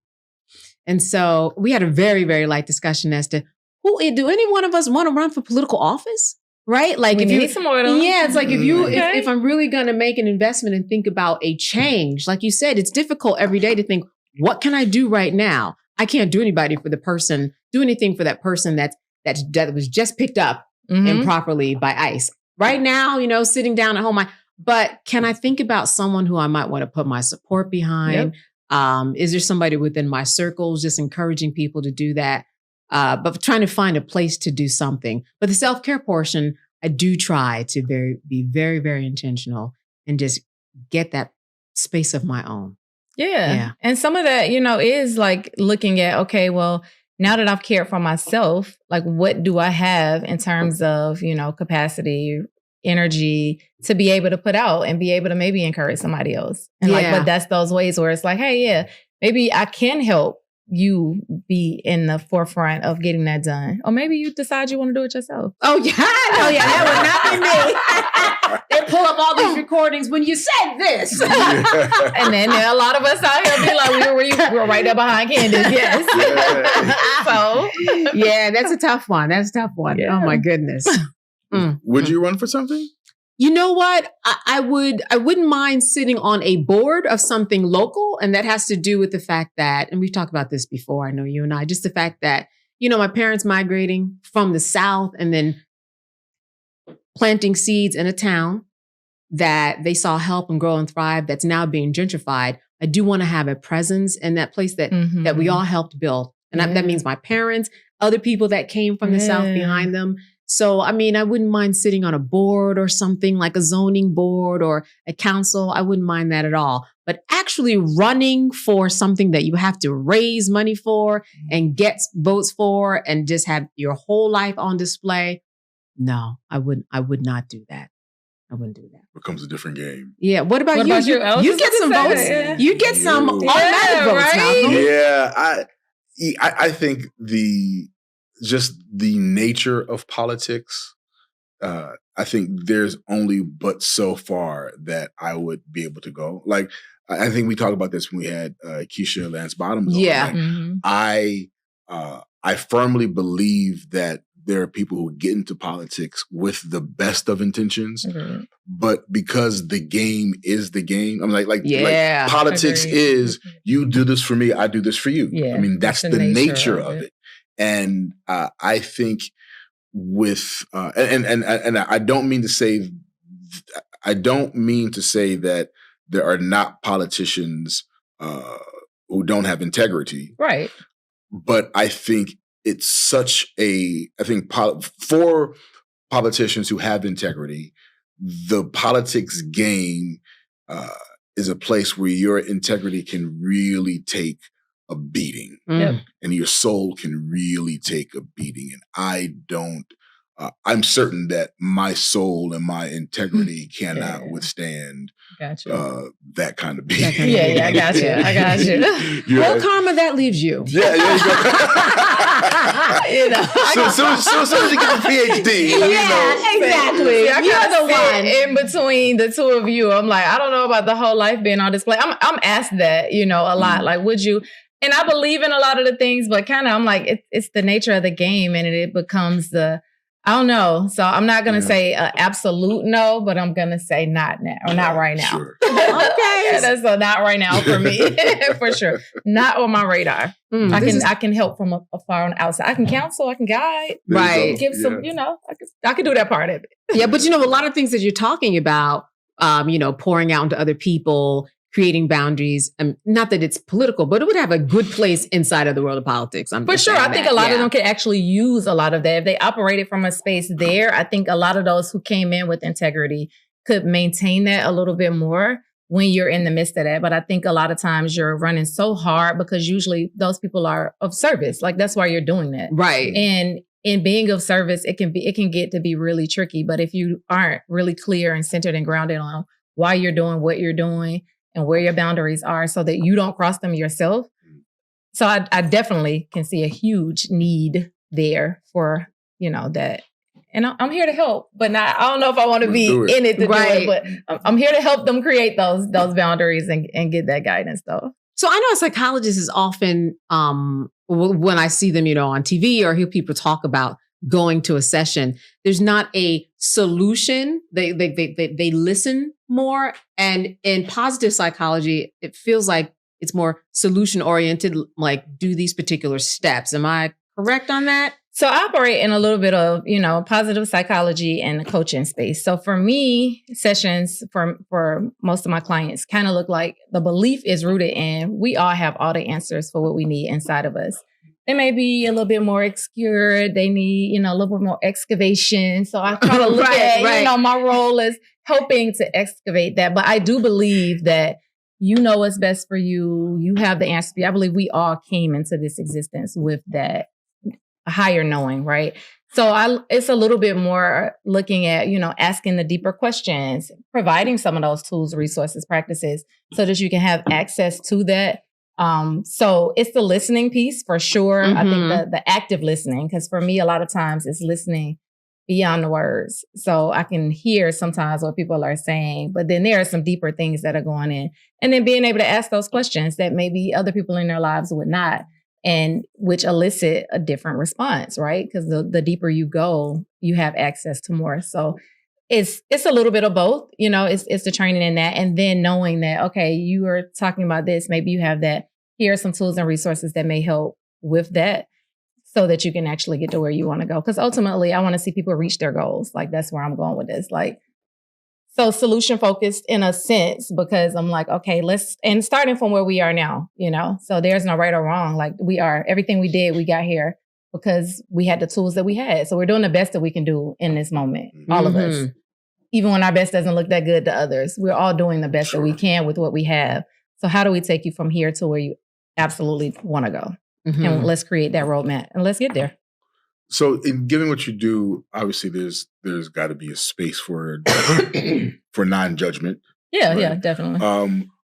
And so we had a very, very light discussion as to do any one of us want to run for political office? Right? Like we need some more of them. Yeah, it's like if I'm really going to make an investment and think about a change, like you said, it's difficult every day to think, what can I do right now? I can't do anything for that person that was just picked up improperly by ICE. Right now, sitting down at home, but can I think about someone who I might want to put my support behind? Is there somebody within my circles just encouraging people to do that? But trying to find a place to do something. But the self-care portion, I do try to be very, very intentional and just get that space of my own. Yeah. And some of that, is like looking at, okay, well, now that I've cared for myself, like what do I have in terms of, capacity, energy to be able to put out and be able to maybe encourage somebody else. And but that's those ways where it's like, hey, maybe I can help you be in the forefront of getting that done. Or maybe you decide you want to do it yourself. Oh, yeah. That would not be me. They pull up all these recordings when you said this. And then there are a lot of us out here be like, we were right there behind Candace. Yes. So, that's a tough one. Yeah. Oh, my goodness. Would you run for something? You know what? I wouldn't mind sitting on a board of something local. And that has to do with the fact that, and we've talked about this before, I know you and I, just the fact that, my parents migrating from the South and then planting seeds in a town that they saw help and grow and thrive that's now being gentrified. I do want to have a presence in that place that we all helped build. And that means my parents, other people that came from the South behind them. So, I wouldn't mind sitting on a board or something like a zoning board or a council. I wouldn't mind that at all. But actually running for something that you have to raise money for and get votes for and just have your whole life on display. No, I would not do that. I wouldn't do that. Becomes a different game. Yeah. What about you? You get some votes. Yeah. You get some automatic votes, Malcolm. Yeah. I think the nature of politics, I think there's only but so far that I would be able to go. Like, I think we talked about this when we had Keisha Lance Bottoms. Yeah. On, right? I firmly believe that there are people who get into politics with the best of intentions, but because the game is the game. I'm like politics is you do this for me, I do this for you. Yeah, I mean, that's the nature of it. And I think with and I don't mean to say that there are not politicians who don't have integrity, right? But I think it's for politicians who have integrity, the politics game is a place where your integrity can really take a beating, and your soul can really take a beating. And I'm certain that my soul and my integrity cannot withstand that kind of beating. Yeah, I got you. What karma that leaves you? Yeah, you know. So as you get a PhD. Exactly. You're the one in between the two of you. I'm like, I don't know about the whole life being on display. I'm asked that, a lot. Like, would you? And I believe in a lot of the things, but kind of, I'm like, it's the nature of the game, and it becomes I don't know. So I'm not going to say absolute no, but I'm going to say not now or not right now. Sure. Okay. That's a not right now for me, for sure. Not on my radar. I can help from afar on the outside. I can counsel. I can guide. Right. Give some, I can do that part of it. Yeah. But a lot of things that you're talking about, pouring out into other people, creating boundaries. Not that it's political, but it would have a good place inside of the world of politics. For sure. I think a lot of them could actually use a lot of that. If they operated from a space there, I think a lot of those who came in with integrity could maintain that a little bit more when you're in the midst of that. But I think a lot of times you're running so hard because usually those people are of service. Like, that's why you're doing that. Right. And in being of service, it can get to be really tricky. But if you aren't really clear and centered and grounded on why you're doing what you're doing, and where your boundaries are so that you don't cross them yourself. So I definitely can see a huge need there for, that. And I'm here to help, but I don't know if I want to be in it to do it, but I'm here to help them create those boundaries and get that guidance though. So I know a psychologist is often, when I see them, on TV or hear people talk about going to a session, there's not a solution. They listen more. And in positive psychology, it feels like it's more solution oriented, like do these particular steps. Am I correct on that? So I operate in a little bit of, positive psychology and the coaching space. So for me, sessions for most of my clients kind of look like the belief is rooted in we all have all the answers for what we need inside of us. They may be a little bit more obscure. They need, a little bit more excavation. So I try to look at, my role is helping to excavate that. But I do believe that what's best for you. You have the answer. I believe we all came into this existence with that higher knowing, right? So it's a little bit more looking at, asking the deeper questions, providing some of those tools, resources, practices, so that you can have access to that. So it's the listening piece for sure. I think the active listening, because for me, a lot of times it's listening beyond the words. So I can hear sometimes what people are saying, but then there are some deeper things that are going in. And then being able to ask those questions that maybe other people in their lives would not, and which elicit a different response, right? Because the deeper you go, you have access to more. So it's a little bit of both, it's the training in that. And then knowing that, okay, you are talking about this, maybe you have that. Here are some tools and resources that may help with that so that you can actually get to where you want to go. Because ultimately, I want to see people reach their goals. Like, that's where I'm going with this. Like, so solution focused in a sense, because I'm like, okay, and starting from where we are now, so there's no right or wrong. Like, everything we did, we got here because we had the tools that we had. So we're doing the best that we can do in this moment, all of us. Even when our best doesn't look that good to others, we're all doing the best that we can with what we have. So how do we take you from here to where you absolutely want to go? And let's create that roadmap and let's get there. So in giving what you do, obviously there's got to be a space for non-judgment. Yeah, right? yeah, definitely.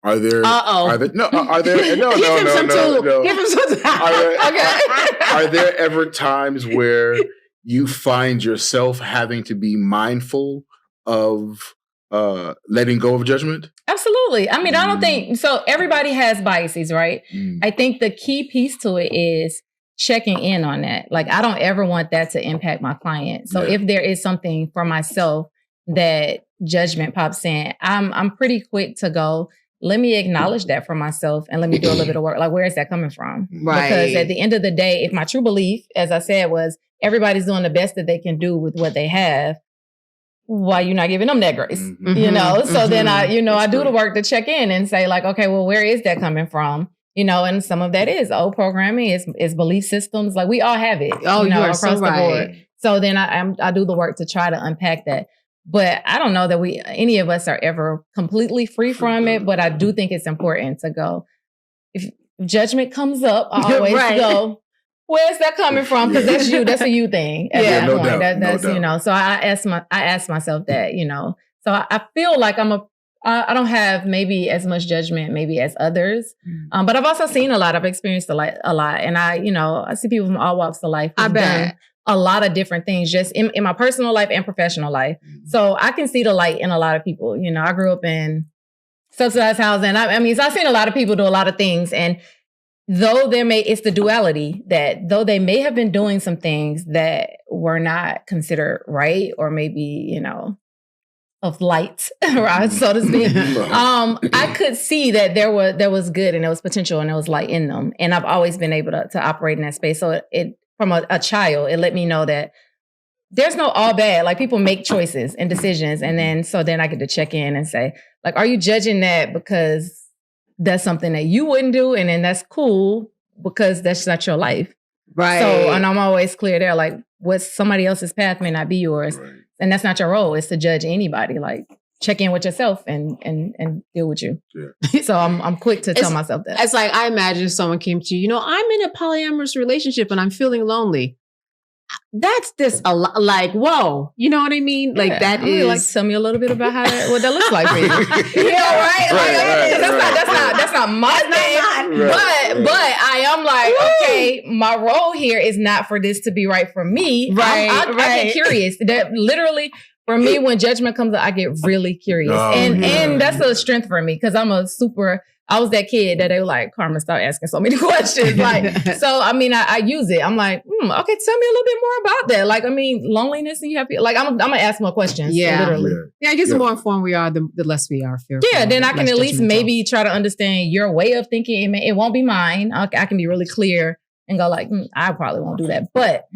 Are there? Are there? No. Give him some Are there ever times where you find yourself having to be mindful of letting go of judgment? Absolutely. I mean, I don't think so. Everybody has biases, right? I think the key piece to it is checking in on that. Like, I don't ever want that to impact my client. So if there is something for myself that judgment pops in, I'm pretty quick to go, let me acknowledge that for myself and let me do a little bit of work. Like, where is that coming from? Right. Because at the end of the day, if my true belief, as I said, was everybody's doing the best that they can do with what they have, why you not giving them that grace? You know? So then I do the work to check in and say like, okay, well, where is that coming from? You know, and some of that is old programming, is belief systems. Like, we all have it. Oh, you are across so the right. board. So then I do the work to try to unpack that. But I don't know that any of us are ever completely free from it. But I do think it's important to go, if judgment comes up, I always go, where's that coming from? Because that's you. That's a you thing. At that point. That's no doubt. So I ask myself that, So I feel like I don't have maybe as much judgment maybe as others. But I've also seen a lot. I've experienced a lot. And I see people from all walks of life. I bet. A lot of different things just in my personal life and professional life. So I can see the light in a lot of people. I grew up in subsidized housing. So I've seen a lot of people do a lot of things. And though it's the duality that though they may have been doing some things that were not considered right, or maybe, of light, right, so to speak. I could see that there was good and there was potential and there was light in them. And I've always been able to operate in that space. So it from a child, it let me know that there's no all bad. Like, people make choices and decisions. And then I get to check in and say, like, are you judging that because that's something that you wouldn't do? And then that's cool because that's not your life. Right. So, and I'm always clear there, like, what's somebody else's path may not be yours. Right. And that's not your role, is to judge anybody. Like, check in with yourself and deal with you. Yeah. So I'm quick to tell myself that. It's like, I imagine if someone came to you, I'm in a polyamorous relationship and I'm feeling lonely. That's a lot. Like, whoa, you know what I mean? Like, that is like, tell me a little bit about what that looks like for you. That's not my thing. But I am like, okay, my role here is not for this to be right for me. Right. I get curious. That literally, for me, when judgment comes up, I get really curious. And that's a strength for me, because I was that kid that they were like, Carmen, start asking so many questions. Like, so, I use it. I'm like, okay, tell me a little bit more about that. Like, loneliness, and you have, like, I'm going to ask more questions. Yeah. Literally. Yeah, I guess the more informed we are, the less we are fearful. Yeah, then I can at least maybe try to understand your way of thinking. It won't be mine. I can be really clear and go like, I probably won't do that. But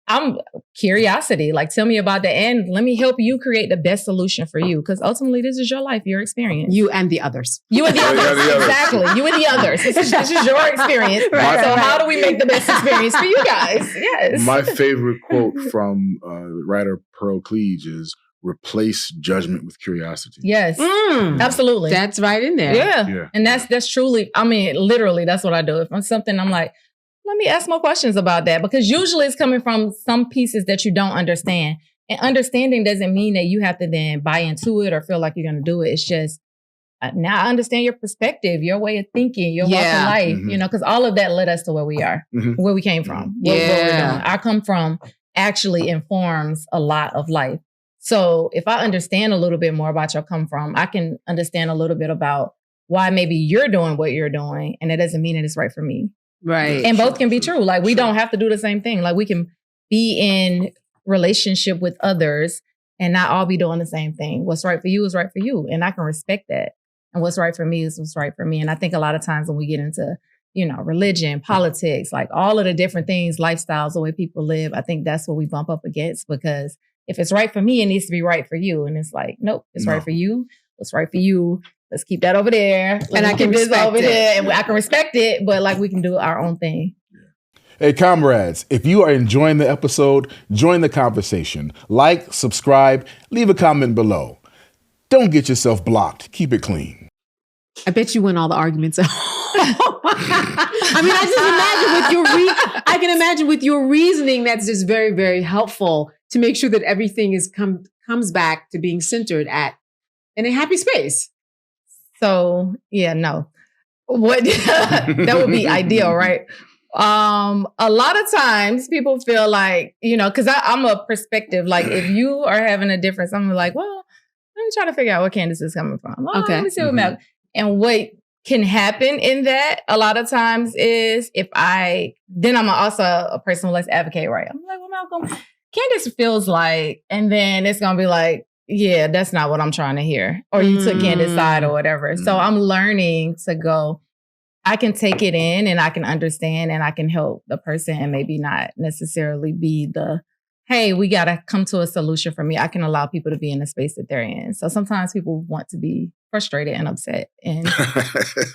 I'm curiosity. Like, tell me about that. And let me help you create the best solution for you. Because ultimately, this is your life, your experience. You and the others. Exactly. You and the others. This is your experience. Right. So how do we make the best experience for you guys? Yes. My favorite quote from writer Pearl Cleage is, replace judgment with curiosity. Yes. Absolutely. That's right in there. Yeah. And that's truly, literally, that's what I do. If I'm something, I'm like, let me ask more questions about that, because usually it's coming from some pieces that you don't understand. And understanding doesn't mean that you have to then buy into it or feel like you're going to do it. It's just, now I understand your perspective, your way of thinking, your walk of life, because all of that led us to where we are, where we came from, what we're doing. I come from actually informs a lot of life. So if I understand a little bit more about your come from, I can understand a little bit about why maybe you're doing what you're doing. And it doesn't mean that it's right for me. Right. And both can be true. Like, we don't have to do the same thing. Like, we can be in relationship with others and not all be doing the same thing. What's right for you is right for you. And I can respect that. And what's right for me is what's right for me. And I think a lot of times when we get into, religion, politics, like all of the different things, lifestyles, the way people live, I think that's what we bump up against, because if it's right for me, it needs to be right for you. And it's like, nope, it's right for you. What's right for you? Let's keep that over there. And I can respect over there, and I can respect it, but like, we can do our own thing. Hey, comrades, if you are enjoying the episode, join the conversation. Like, subscribe, leave a comment below. Don't get yourself blocked. Keep it clean. I bet you win all the arguments. I mean, I can imagine with your reasoning that's just very, very helpful to make sure that everything comes back to being centered in a happy space. So yeah, no. What that would be ideal, right? A lot of times people feel like, because I'm a perspective, like if you are having a difference, I'm like, well, let me try to figure out where Candace is coming from. Oh, okay. Let me see what Malcolm. And what can happen in that a lot of times is then I'm also a person who likes to advocate, right? I'm like, well, Malcolm, Candace feels like, and then it's going to be like, yeah, that's not what I'm trying to hear. Or you took Candace's side or whatever. So I'm learning to go, I can take it in and I can understand and I can help the person and maybe not necessarily be hey, we got to come to a solution for me. I can allow people to be in the space that they're in. So sometimes people want to be frustrated and upset. And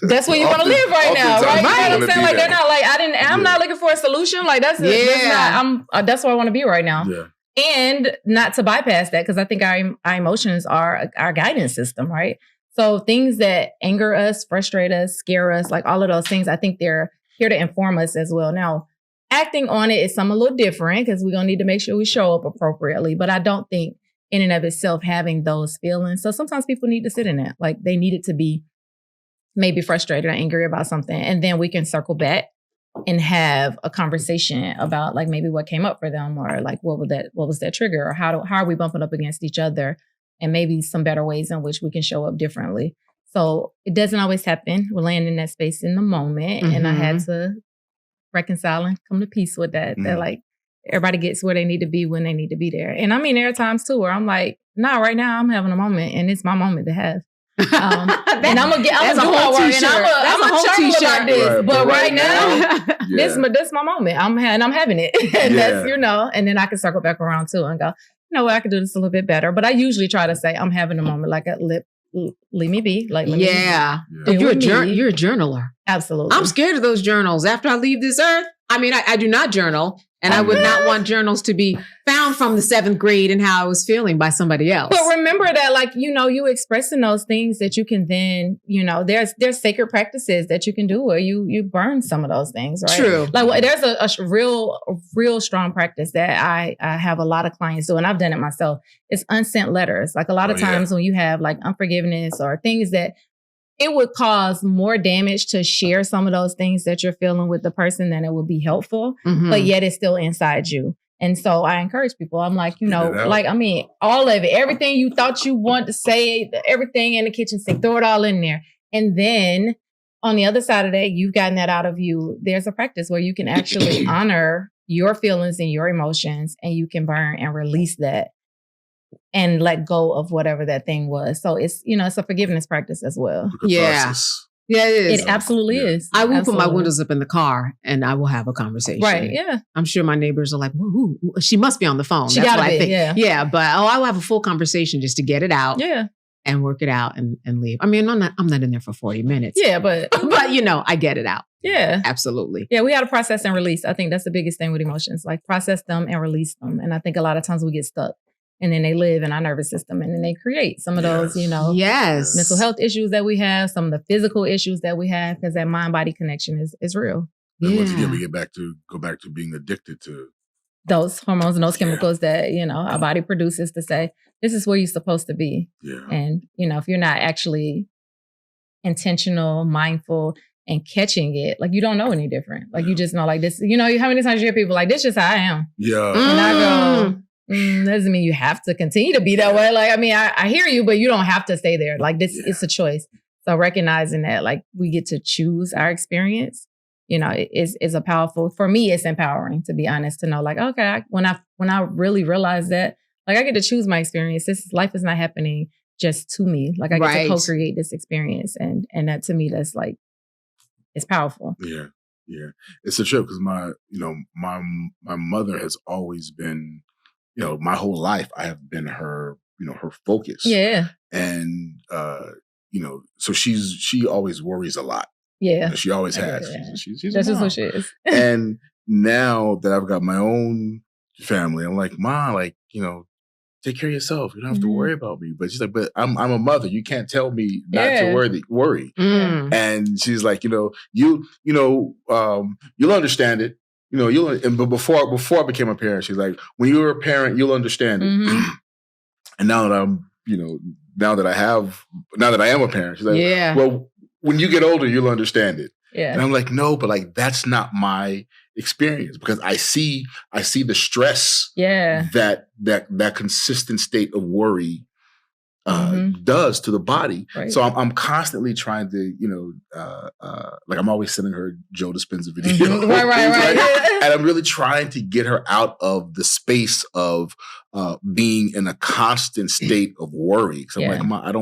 that's where you want to live right now, right? You know what I'm saying? Like they're not like, I'm not looking for a solution. Like that's that's where I want to be right now. Yeah. And not to bypass that, because I think our emotions are our guidance system, right? So things that anger us, frustrate us, scare us, like all of those things, I think they're here to inform us as well. Now, acting on it is something a little different because we're going to need to make sure we show up appropriately. But I don't think in and of itself having those feelings. So sometimes people need to sit in that. Like they needed to be maybe frustrated or angry about something. And then we can circle back and have a conversation about like maybe what came up for them or like what was that trigger or how are we bumping up against each other and maybe some better ways in which we can show up differently. So it doesn't always happen. We're laying in that space in the moment. And I had to reconcile and come to peace with that. That like everybody gets where they need to be when they need to be there. And I mean, there are times too where I'm like, nah, right now I'm having a moment and it's my moment to have. And I'm gonna do my work and I'm a chuckle about this. Right, but right now, this my moment. I'm having it. And that's, and then I can circle back around too and go, I can do this a little bit better. But I usually try to say I'm having a moment, like leave me be. Like, let me be. You're a journaler. Absolutely. I'm scared of those journals. After I leave this earth, I mean, I do not journal. And I would not want journals to be found from the 7th grade and how I was feeling by somebody else. But remember that, like, you expressing those things that you can then, there's sacred practices that you can do where you burn some of those things, right? True. Like, there's a real strong practice that I have a lot of clients do, and I've done it myself. It's unsent letters. Like a lot of times when you have like unforgiveness or things that it would cause more damage to share some of those things that you're feeling with the person than it would be helpful, but yet it's still inside you. And so I encourage people. I'm like, all of it, everything you thought you wanted to say, everything in the kitchen sink, throw it all in there. And then on the other side of that, you've gotten that out of you. There's a practice where you can actually honor your feelings and your emotions, and you can burn and release that and let go of whatever that thing was. So it's, it's a forgiveness practice as well. Yeah, it is. It absolutely is. I will put my windows up in the car and I will have a conversation. Right, yeah. I'm sure my neighbors are like, ooh, she must be on the phone. She That's gotta what I be, think. Yeah, but I will have a full conversation just to get it out. Yeah. And work it out and leave. I mean, I'm not in there for 40 minutes. Yeah, but I get it out. Yeah. Absolutely. Yeah, we got to process and release. I think that's the biggest thing with emotions, like process them and release them. And I think a lot of times we get stuck. And then they live in our nervous system and then they create some of those, mental health issues that we have, some of the physical issues that we have, because that mind-body connection is real. And once again, we go back to being addicted to those hormones and those chemicals that, our body produces to say, this is where you're supposed to be. Yeah. And, if you're not actually intentional, mindful, and catching it, like you don't know any different. Like you just know like this, how many times you hear people like, this is just how I am. Yeah. And I go, doesn't mean you have to continue to be that way. Like, I mean, I hear you, but you don't have to stay there. Like this, it's a choice. So recognizing that, like, we get to choose our experience, is a powerful, for me, it's empowering, to be honest, to know like, okay, when I really realize that, like, I get to choose my experience. Life is not happening just to me. Like I get to co-create this experience. And that to me, that's like, it's powerful. Yeah. Yeah. It's a trip because my mother has always been, my whole life I have been her, her focus. Yeah. And, so she always worries a lot. Yeah. She always has. Yeah. She's that's just what she is. And now that I've got my own family, I'm like, Ma, like, take care of yourself. You don't have to worry about me. But she's like, but I'm a mother. You can't tell me not to worry. And she's like, you'll understand it. But before I became a parent, she's like, when you were a parent, you'll understand it. And now that now that I am a parent, she's like, well, when you get older, you'll understand it. Yeah. And I'm like, no, but like, that's not my experience, because I see the stress that consistent state of worry does to the body. Right. So I'm constantly trying to, like I'm always sending her Joe Dispenza videos. Right. And I'm really trying to get her out of the space of being in a constant state of worry. So I'm like, Mom, I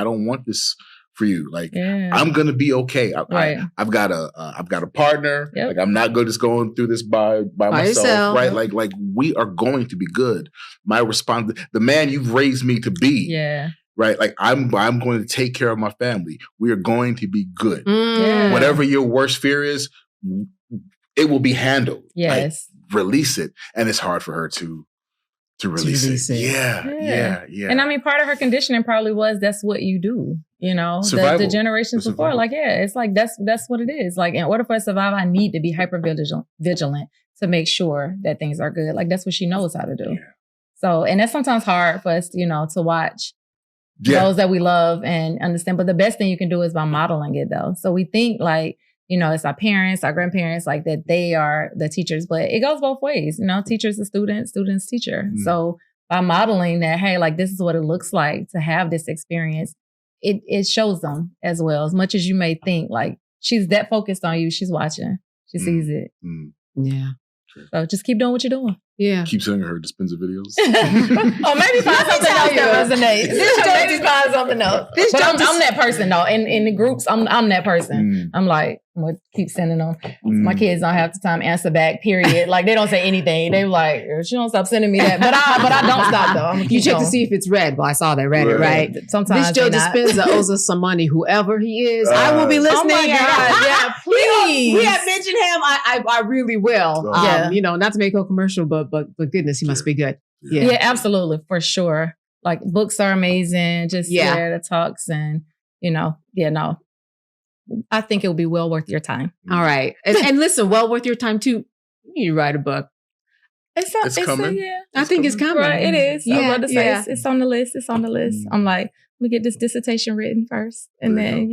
don't want this for you. Like, I'm gonna be okay. I've got a partner. Yep. Like, I'm not just going through this by myself. Right. Yep. Like we are going to be good. My response, the man you've raised me to be. Yeah. Right. Like I'm going to take care of my family. We are going to be good. Yeah. Whatever your worst fear is, it will be handled. Yes. Like, release it. And it's hard for her to release it. Yeah. And I mean, part of her conditioning probably was that's what you do. The generations before, like, it's like that's what it is. Like, in order for us to survive, I need to be hyper vigilant to make sure that things are good. Like, that's what she knows how to do. Yeah. So, and that's sometimes hard for us, to watch those that we love and understand. But the best thing you can do is by modeling it, though. So we think like, it's our parents, our grandparents, like that they are the teachers, but it goes both ways. Teachers to students, students teacher. Mm-hmm. So by modeling that, hey, like this is what it looks like to have this experience, it shows them as well. As much as you may think, like she's that focused on you, she's watching, she sees it. Mm-hmm. Yeah. So just keep doing what you're doing. Yeah. Keep sending her Dispenza videos. Or maybe find something else that resonates. Maybe find something else. But I'm that person though. In the groups, I'm that person. I'm like, I'm gonna keep sending them. My kids don't have the time to answer back, period. Like they don't say anything. They like, she don't stop sending me that. But I don't stop though. I'm gonna keep check to see if it's read. Well, I saw they read it, right? Sometimes this Joe Dispenza owes us some money, whoever he is. I will be listening. Oh my God. Yeah, please. We have mentioned him. I really will. Not to make a commercial, but goodness, he must be good. Yeah, absolutely, for sure. Like books are amazing. Just the talks and I think it will be well worth your time. All right, and listen, well worth your time too. You need to write a book. It's coming. I think it's coming. Right, it is. Yeah, I'm about to say it's on the list. It's on the list. I'm like, let me get this dissertation written first, and then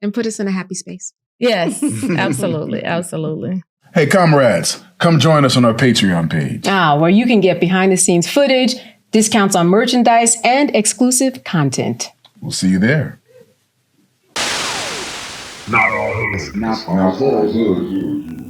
and put us in a happy space. Yes, absolutely, absolutely. Hey, comrades, come join us on our Patreon page. Where you can get behind-the-scenes footage, discounts on merchandise, and exclusive content. We'll see you there. Not all hood.